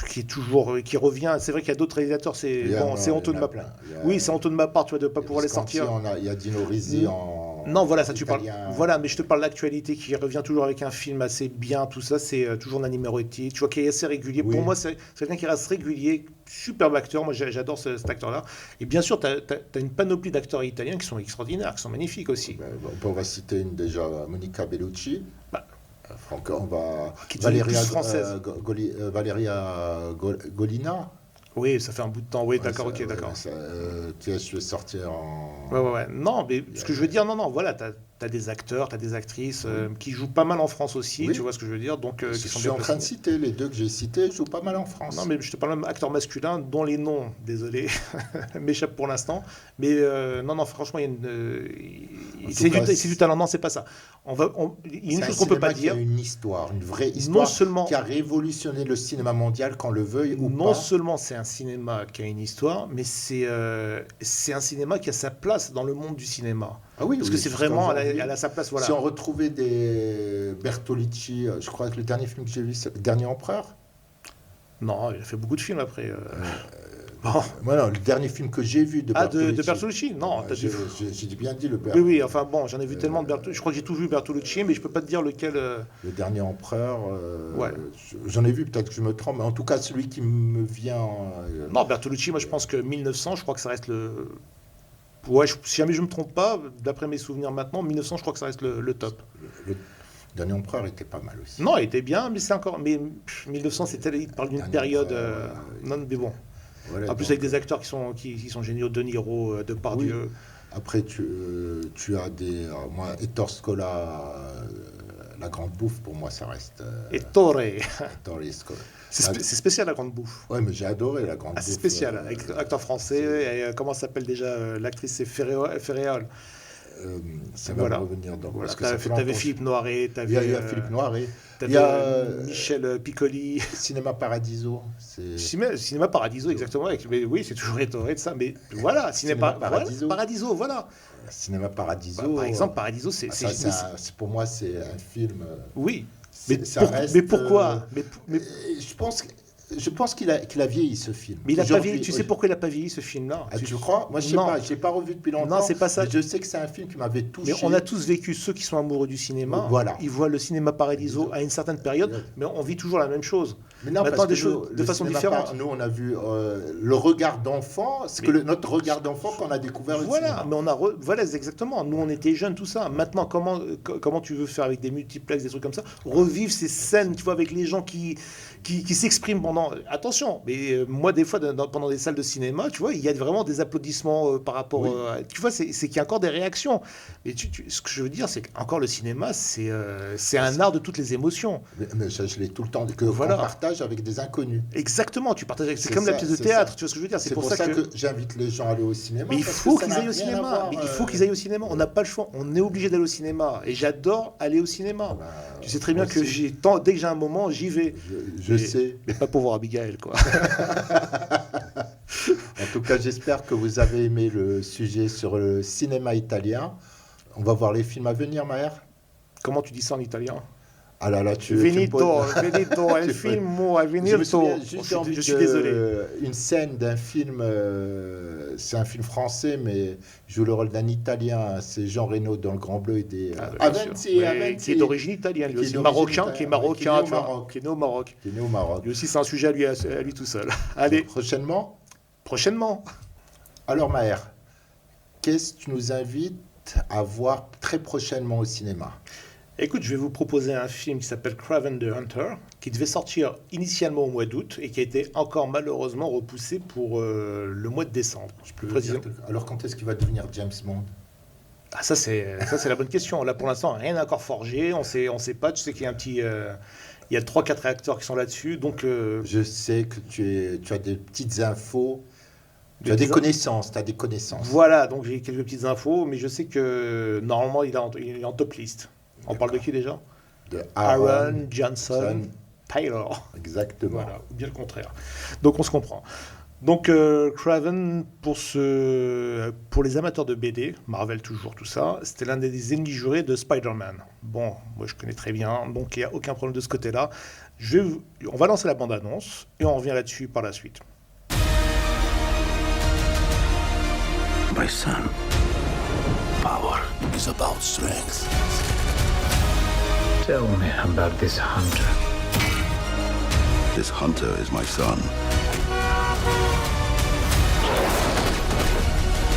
Qui est toujours. Qui revient. C'est vrai qu'il y a d'autres réalisateurs, c'est honteux de ma part. Oui, c'est honteux de ma part, tu vois, de ne pas pouvoir les sortir. Il y a Dino Risi en. Non, voilà, ça tu parles. italien. Voilà, mais je te parle d'actualité qui revient toujours avec un film assez bien, tout ça, c'est toujours Nanni Moretti, tu vois, qui est assez régulier. Oui. Pour moi, c'est quelqu'un qui reste régulier, superbe acteur, moi j'adore cet acteur-là. Et bien sûr, tu as une panoplie d'acteurs italiens qui sont extraordinaires, qui sont magnifiques aussi. On va citer une déjà, Monica Bellucci. On va... Qui est devenue Valéria, plus française. Golina. Oui, ça fait un bout de temps. Oui, Ouais, d'accord, ça- ok, ouais, d'accord. je vais sortir en... Ouais. Non, mais ce que je veux dire, non, voilà, t'as des acteurs, t'as des actrices qui jouent pas mal en France aussi, Oui. tu vois ce que je veux dire, donc qui Je sont suis bien en train de placés. citer, les deux que j'ai cités jouent pas mal en France. Non, mais je te parle même acteurs masculins dont les noms, désolé, m'échappent pour l'instant. Mais non, franchement, il y a En c'est tout cas, du talent. Non, c'est pas ça. Il y a une C'est chose un qu'on peut pas cinéma qui dire. a une histoire, une vraie histoire, Non seulement, qui a révolutionné le cinéma mondial, qu'on le veuille ou non pas. seulement c'est un cinéma qui a une histoire, mais c'est un cinéma qui a sa place dans le monde du cinéma. Ah oui, Parce oui, que c'est jusqu'à vraiment, aujourd'hui. elle a sa place, voilà. Si on retrouvait des Bertolucci, je crois que le dernier film que j'ai vu, c'est Le Dernier Empereur. Non, il a fait beaucoup de films après. Bon. Voilà, le dernier film que j'ai vu de Ah, Bertolucci. de Bertolucci? Non, t'as j'ai dû... j'ai bien dit le Oui, enfin bon, j'en ai vu tellement de Bertolucci. Je crois que j'ai tout vu Bertolucci, mais je peux pas te dire lequel. Le Dernier Empereur. Ouais. J'en ai vu, peut-être que je me trompe, mais en tout cas, celui qui me vient. Non, Bertolucci, moi je pense que 1900, je crois que ça reste le. Ouais, si jamais je me trompe pas, d'après mes souvenirs maintenant, 1900, je crois que ça reste le top. Le Dernier Empereur était pas mal aussi. Non, il était bien, mais c'est encore. Mais 1900, il parle d'une Dernier période. Empereur, Non, mais bon. Voilà, En plus, donc, avec des acteurs qui sont géniaux, De Niro, Depardieu. Après, tu as des. Moi, Ettore Scola, La Grande Bouffe, pour moi, ça reste. Et Torre. Ettore Scola. C'est spécial la grande bouffe. Ouais, mais j'ai adoré La Grande Ah, Bouffe. c'est spécial, avec acteur français. Et, comment s'appelle déjà l'actrice? C'est Ferréol. Ça va Voilà. me revenir dans. Voilà, parce que ça fait t'avais longtemps que Philippe Noiret, il y t'avais a Philippe Noiret. t'avais Il y a Michel Piccoli. Cinéma Paradiso. C'est Cinéma Paradiso, exactement. Mais oui, c'est toujours étonné de ça. Mais voilà, Cinéma Paradiso. Paradiso. Paradiso, voilà. Cinéma Paradiso. Par exemple, Paradiso, c'est. Pour moi, c'est un film. Oui. Ça reste, mais pourquoi Je pense qu'il a vieilli, ce film. Mais il a pas Aujourd'hui, vieilli. Tu sais pourquoi il n'a pas vieilli ce film-là? Ah, tu crois? Moi, je sais Non. pas. Je l'ai pas revu depuis longtemps. Non, c'est pas ça. Mais je sais que c'est un film qui m'avait touché. Mais on a tous vécu, ceux qui sont amoureux du cinéma, Voilà. ils voient le cinéma Paradiso à une certaine période, mais on vit toujours la même chose. Mais non, Maintenant, parce des que choses de façon cinéma différente. nous, on a vu le regard d'enfant, c'est notre regard d'enfant qu'on a découvert le Voilà, cinéma. mais voilà, exactement. Nous, on était jeunes, tout ça. Maintenant, comment tu veux faire avec des multiplex, des trucs comme ça, revivre ces scènes, tu vois, avec les gens qui s'expriment pendant. Attention, mais moi, des fois, pendant des salles de cinéma, tu vois, il y a vraiment des applaudissements par rapport. Oui. Tu vois, c'est qu'il y a encore des réactions. Mais ce que je veux dire, c'est qu'encore le cinéma, c'est un art de toutes les émotions. Mais ça, je l'ai tout le temps, Voilà. qu'on partage avec des inconnus. Exactement, tu partages avec. C'est C'est comme la ça, pièce de c'est théâtre, ça. tu vois ce que je veux dire. C'est pour ça que j'invite les gens à aller au cinéma. Mais il parce faut que ça qu'ils n'a aillent au rien à cinéma. voir, Mais il faut qu'ils aillent au cinéma. On n'a pas le choix. On est obligé d'aller au cinéma. Et j'adore aller au cinéma. Tu sais très bien moi que aussi. dès que j'ai un moment, j'y vais. Je sais. Mais pas pour voir Abigail, quoi. En tout cas, j'espère que vous avez aimé le sujet sur le cinéma italien. On va voir les films à venir, Maher. Comment tu dis ça en italien? Ah là là, tu Venito, me poses- il Tu film a Je me venito. souviens juste Je suis désolé. une scène d'un film, c'est un film français, mais il joue le rôle d'un Italien, c'est Jean Reno dans Le Grand Bleu et des Ah, bien sûr. Ouais, qui est d'origine italienne, lui Qui est aussi. d'origine Marocain, italienne, qui est marocain, qui est né au tu vois, Maroc. qui est né au Maroc. qui est né au Maroc. Lui aussi, c'est un sujet à lui tout seul. Allez, Prochainement. prochainement. Alors Maher, qu'est-ce que tu nous invites à voir très prochainement au cinéma? Écoute, je vais vous proposer un film qui s'appelle Kraven the Hunter, qui devait sortir initialement au mois d'août et qui a été encore malheureusement repoussé pour le mois de décembre. Plus précisément. Alors quand est-ce qu'il va devenir James Bond? Ah, ça c'est la bonne question. Là pour l'instant rien n'est encore forgé, on sait pas. Tu sais qu'il y a un petit, il y a 3-4 réacteurs qui sont là-dessus, donc. Je sais que tu as des petites infos. Tu Des as des petites- connaissances, tu as des connaissances. Voilà, donc j'ai quelques petites infos, mais je sais que normalement il est en top list. On parle de qui déjà? De Aaron Johnson Johnson. Taylor. Exactement. Voilà, ou bien le contraire. Donc on se comprend. Donc Kraven, pour les amateurs de BD, Marvel toujours, tout ça, c'était l'un des ennemis jurés de Spider-Man. Bon, moi je connais très bien, donc il n'y a aucun problème de ce côté-là. On va lancer la bande-annonce et on revient là-dessus par la suite. My son, power is about strength. Tell me about this hunter. This hunter is my son.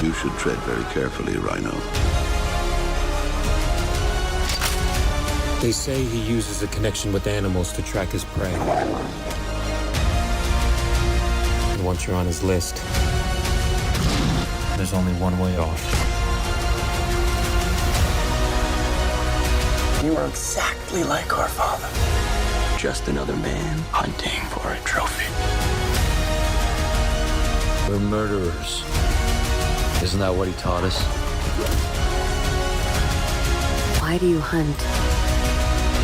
You should tread very carefully, Rhino. They say he uses a connection with animals to track his prey. And once you're on his list, there's only one way off. You are exactly like our father. Just another man hunting for a trophy. We're murderers. Isn't that what he taught us? Why do you hunt?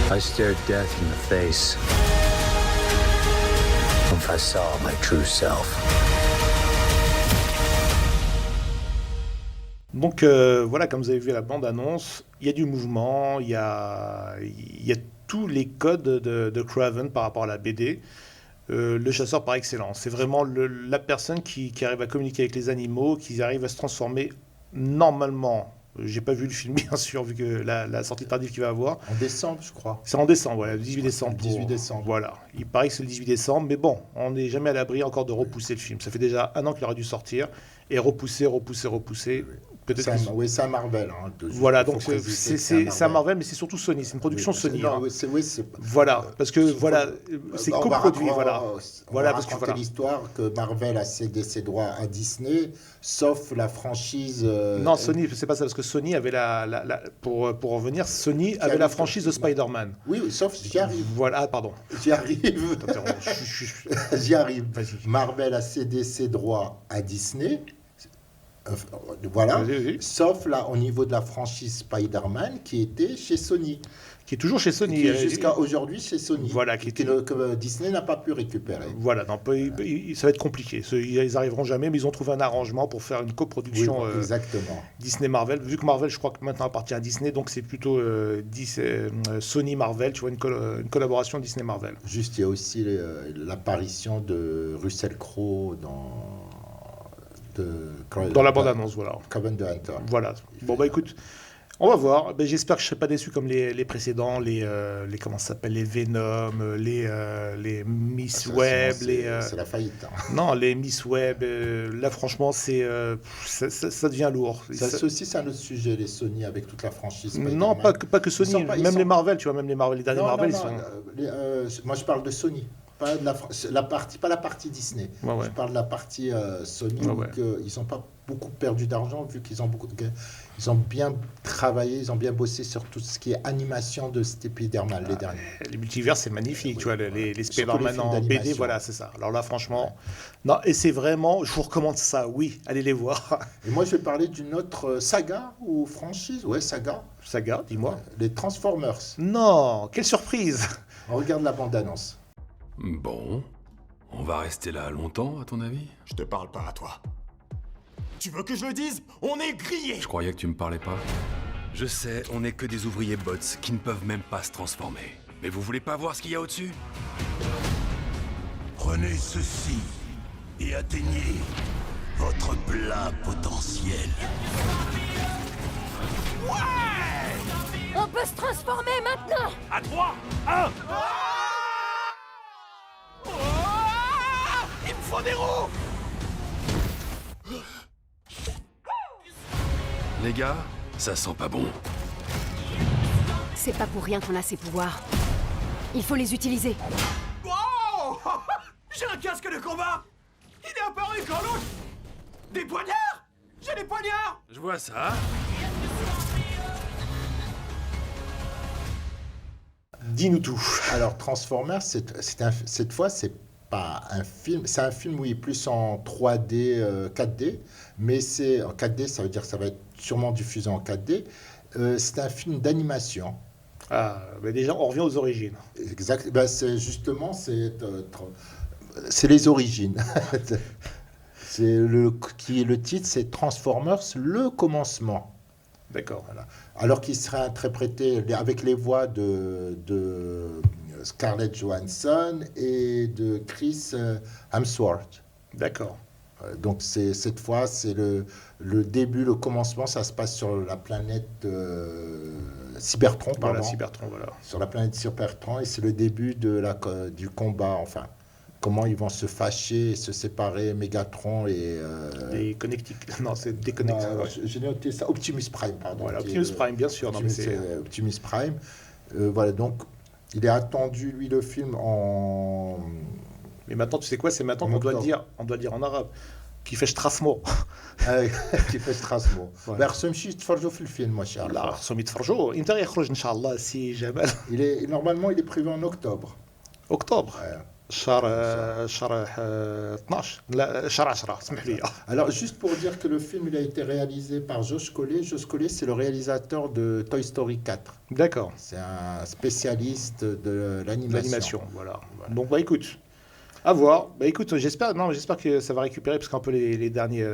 I stared death in the face. If I saw my true self. Donc voilà, comme vous avez vu la bande-annonce, il y a du mouvement, il y a tous les codes de Craven par rapport à la BD. Le chasseur par excellence. C'est vraiment la personne qui arrive à communiquer avec les animaux, qui arrive à se transformer normalement. J'ai pas vu le film, bien sûr, vu que la sortie tardive qu'il va avoir. En décembre, je crois. C'est en décembre, ouais, le 18 décembre. Le 18 décembre. Voilà. Il paraît que c'est le 18 décembre, mais bon, on n'est jamais à l'abri encore de repousser le film. Ça fait déjà 1 an qu'il aurait dû sortir, et repousser. Peut-être que... Oui, c'est un Marvel. Hein, voilà, donc c'est un Marvel, mais c'est surtout Sony. C'est une production Sony. Non, hein. oui, voilà, parce que voilà, c'est coproduit. Voilà, parce que l'histoire que Marvel a cédé ses droits à Disney, sauf la franchise. Non, Sony, c'est pas ça, parce que Sony avait pour revenir, Sony avait la franchise de Spider-Man. Oui, sauf j'y arrive. Voilà, pardon. J'y arrive. J'y arrive. Vas-y. Marvel a cédé ses droits à Disney. Voilà, vas-y. Sauf là au niveau de la franchise Spider-Man qui était chez Sony. Qui est toujours chez Sony. Qui est jusqu'à aujourd'hui chez Sony. Voilà, que Disney n'a pas pu récupérer. Voilà, non, ça va être compliqué. Ils arriveront jamais, mais ils ont trouvé un arrangement pour faire une coproduction exactement. Disney-Marvel. Vu que Marvel, je crois que maintenant appartient à Disney, donc c'est plutôt Sony-Marvel, tu vois, une collaboration Disney-Marvel. Juste, il y a aussi l'apparition de Russell Crowe dans la bande-annonce, voilà. Coven the Hunter. Voilà. Bon, bah écoute, on va voir. Ben, j'espère que je ne serai pas déçu comme les précédents, les comment ça s'appelle, les Venom, les Miss Web, c'est la faillite. Hein. Non, les Miss Web, là franchement, ça devient lourd. Ça aussi, c'est un autre sujet, les Sony avec toute la franchise. Non, pas que Sony, même les Marvel, tu vois, même les Marvel, les derniers Marvel, ils sont... moi, je parle de Sony. Pas la partie Disney. Ouais. Je parle de la partie Sony où ils n'ont pas beaucoup perdu d'argent vu qu'ils ont ils ont bien travaillé, ils ont bien bossé sur tout ce qui est animation de Spider-Man, les derniers. Les multivers, c'est magnifique, tu vois, les Spider-Man en BD, voilà, c'est ça. Alors là, franchement, non, et c'est vraiment, je vous recommande ça, oui, allez les voir. Et moi, je vais parler d'une autre saga ou franchise, saga. Saga, dis-moi. Les Transformers. Non, quelle surprise. On regarde la bande-annonce. Bon, on va rester là longtemps, à ton avis? Je te parle pas à toi. Tu veux que je le dise? On est grillés! Je croyais que tu me parlais pas. Je sais, on n'est que des ouvriers bots qui ne peuvent même pas se transformer. Mais vous voulez pas voir ce qu'il y a au-dessus? Prenez ceci et atteignez votre plein potentiel. Ouais! On peut se transformer maintenant! À 3, 1! Il me faut des roues! Les gars, ça sent pas bon. C'est pas pour rien qu'on a ces pouvoirs. Il faut les utiliser. Wow! J'ai un casque de combat! Il est apparu quand l'autre... Des poignards! J'ai des poignards! Je vois ça. Dis-nous tout. Alors, Transformers, cette fois, c'est pas un film. C'est un film, oui, plus en 3D, 4D. Mais c'est en 4D, ça veut dire que ça va être sûrement diffusé en 4D. C'est un film d'animation. Ah, mais déjà, on revient aux origines. Exact. Ben, c'est justement, c'est les origines. Le titre, c'est Transformers, le commencement. D'accord. Voilà. Alors qu'il serait interprété avec les voix de Scarlett Johansson et de Chris Hemsworth. D'accord. Donc cette fois, c'est le début, le commencement, ça se passe sur la planète Cybertron, pardon. Voilà, Cybertron, voilà. Sur la planète Cybertron, et c'est le début du combat, enfin. Comment ils vont se fâcher et se séparer, Megatron et... Des Connectiques. Non, c'est Déconnectiques. J'ai noté ça. Optimus Prime, pardon. Voilà, Optimus Prime, bien sûr. Optimus Prime. Voilà, donc il est attendu, lui, le film en... Mais maintenant, tu sais quoi? C'est maintenant En qu'on doit le octobre. dire. On doit le dire en arabe. Qui fait Strasmo. كيفاش Strasbourg. Ouais. Ben, خصهم يمشيو يتفرجوا في الفيلم واش لا يعرفوا. خصهم يتفرجوا. امتى يخرج ان شاء الله سي جمال؟ Normalement, il est prévu en octobre. اكتوبر. Ouais. شهر 12 لا شهر 10 اسمح لي. Alors, juste pour dire que le film il a été réalisé par Josh Collet. Josh Collet, c'est le réalisateur de Toy Story 4. D'accord. C'est un spécialiste de l'animation. L'animation, voilà. Donc bah écoute, à voir. Bah écoute, j'espère que ça va récupérer parce qu'un peu les derniers,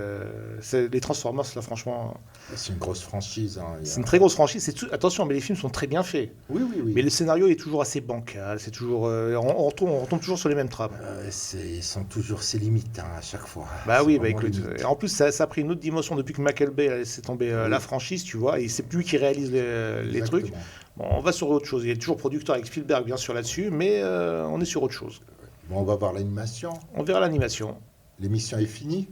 les Transformers là, franchement, C'est une grosse franchise. Hein. c'est une très grosse franchise. Attention, mais les films sont très bien faits. Oui, oui, oui. Mais le scénario est toujours assez bancal. C'est toujours, on retombe toujours sur les mêmes trames. Ils sont toujours ses limites hein, à chaque fois. Bah C'est oui, bah vraiment écoute. limite. Et en plus, ça a pris une autre dimension depuis que Michael Bay a laissé tomber la franchise, tu vois. Et c'est plus lui qui réalise les trucs. Exactement. Bon, on va sur autre chose. Il est toujours producteur avec Spielberg, bien sûr, là-dessus, mais on est sur autre chose. Bon, on va voir l'animation. On verra l'animation. L'émission est finie.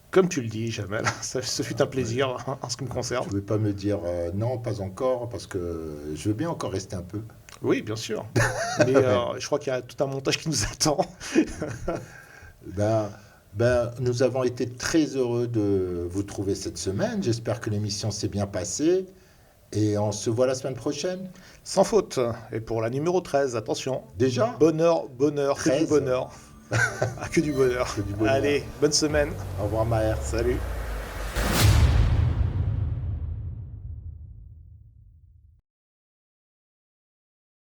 Comme tu le dis, Jamel, ce fut un plaisir en ce qui me concerne. Tu ne veux pas me dire non, pas encore, parce que je veux bien encore rester un peu. Oui, bien sûr. Mais je crois qu'il y a tout un montage qui nous attend. Nous avons été très heureux de vous trouver cette semaine. J'espère que l'émission s'est bien passée. Et on se voit la semaine prochaine. Sans faute. Et pour la numéro 13, attention. Déjà Bonheur, que du 13. bonheur. Que du bonheur. Que du bonheur. Allez, bonne semaine. Au revoir, Maher. Salut.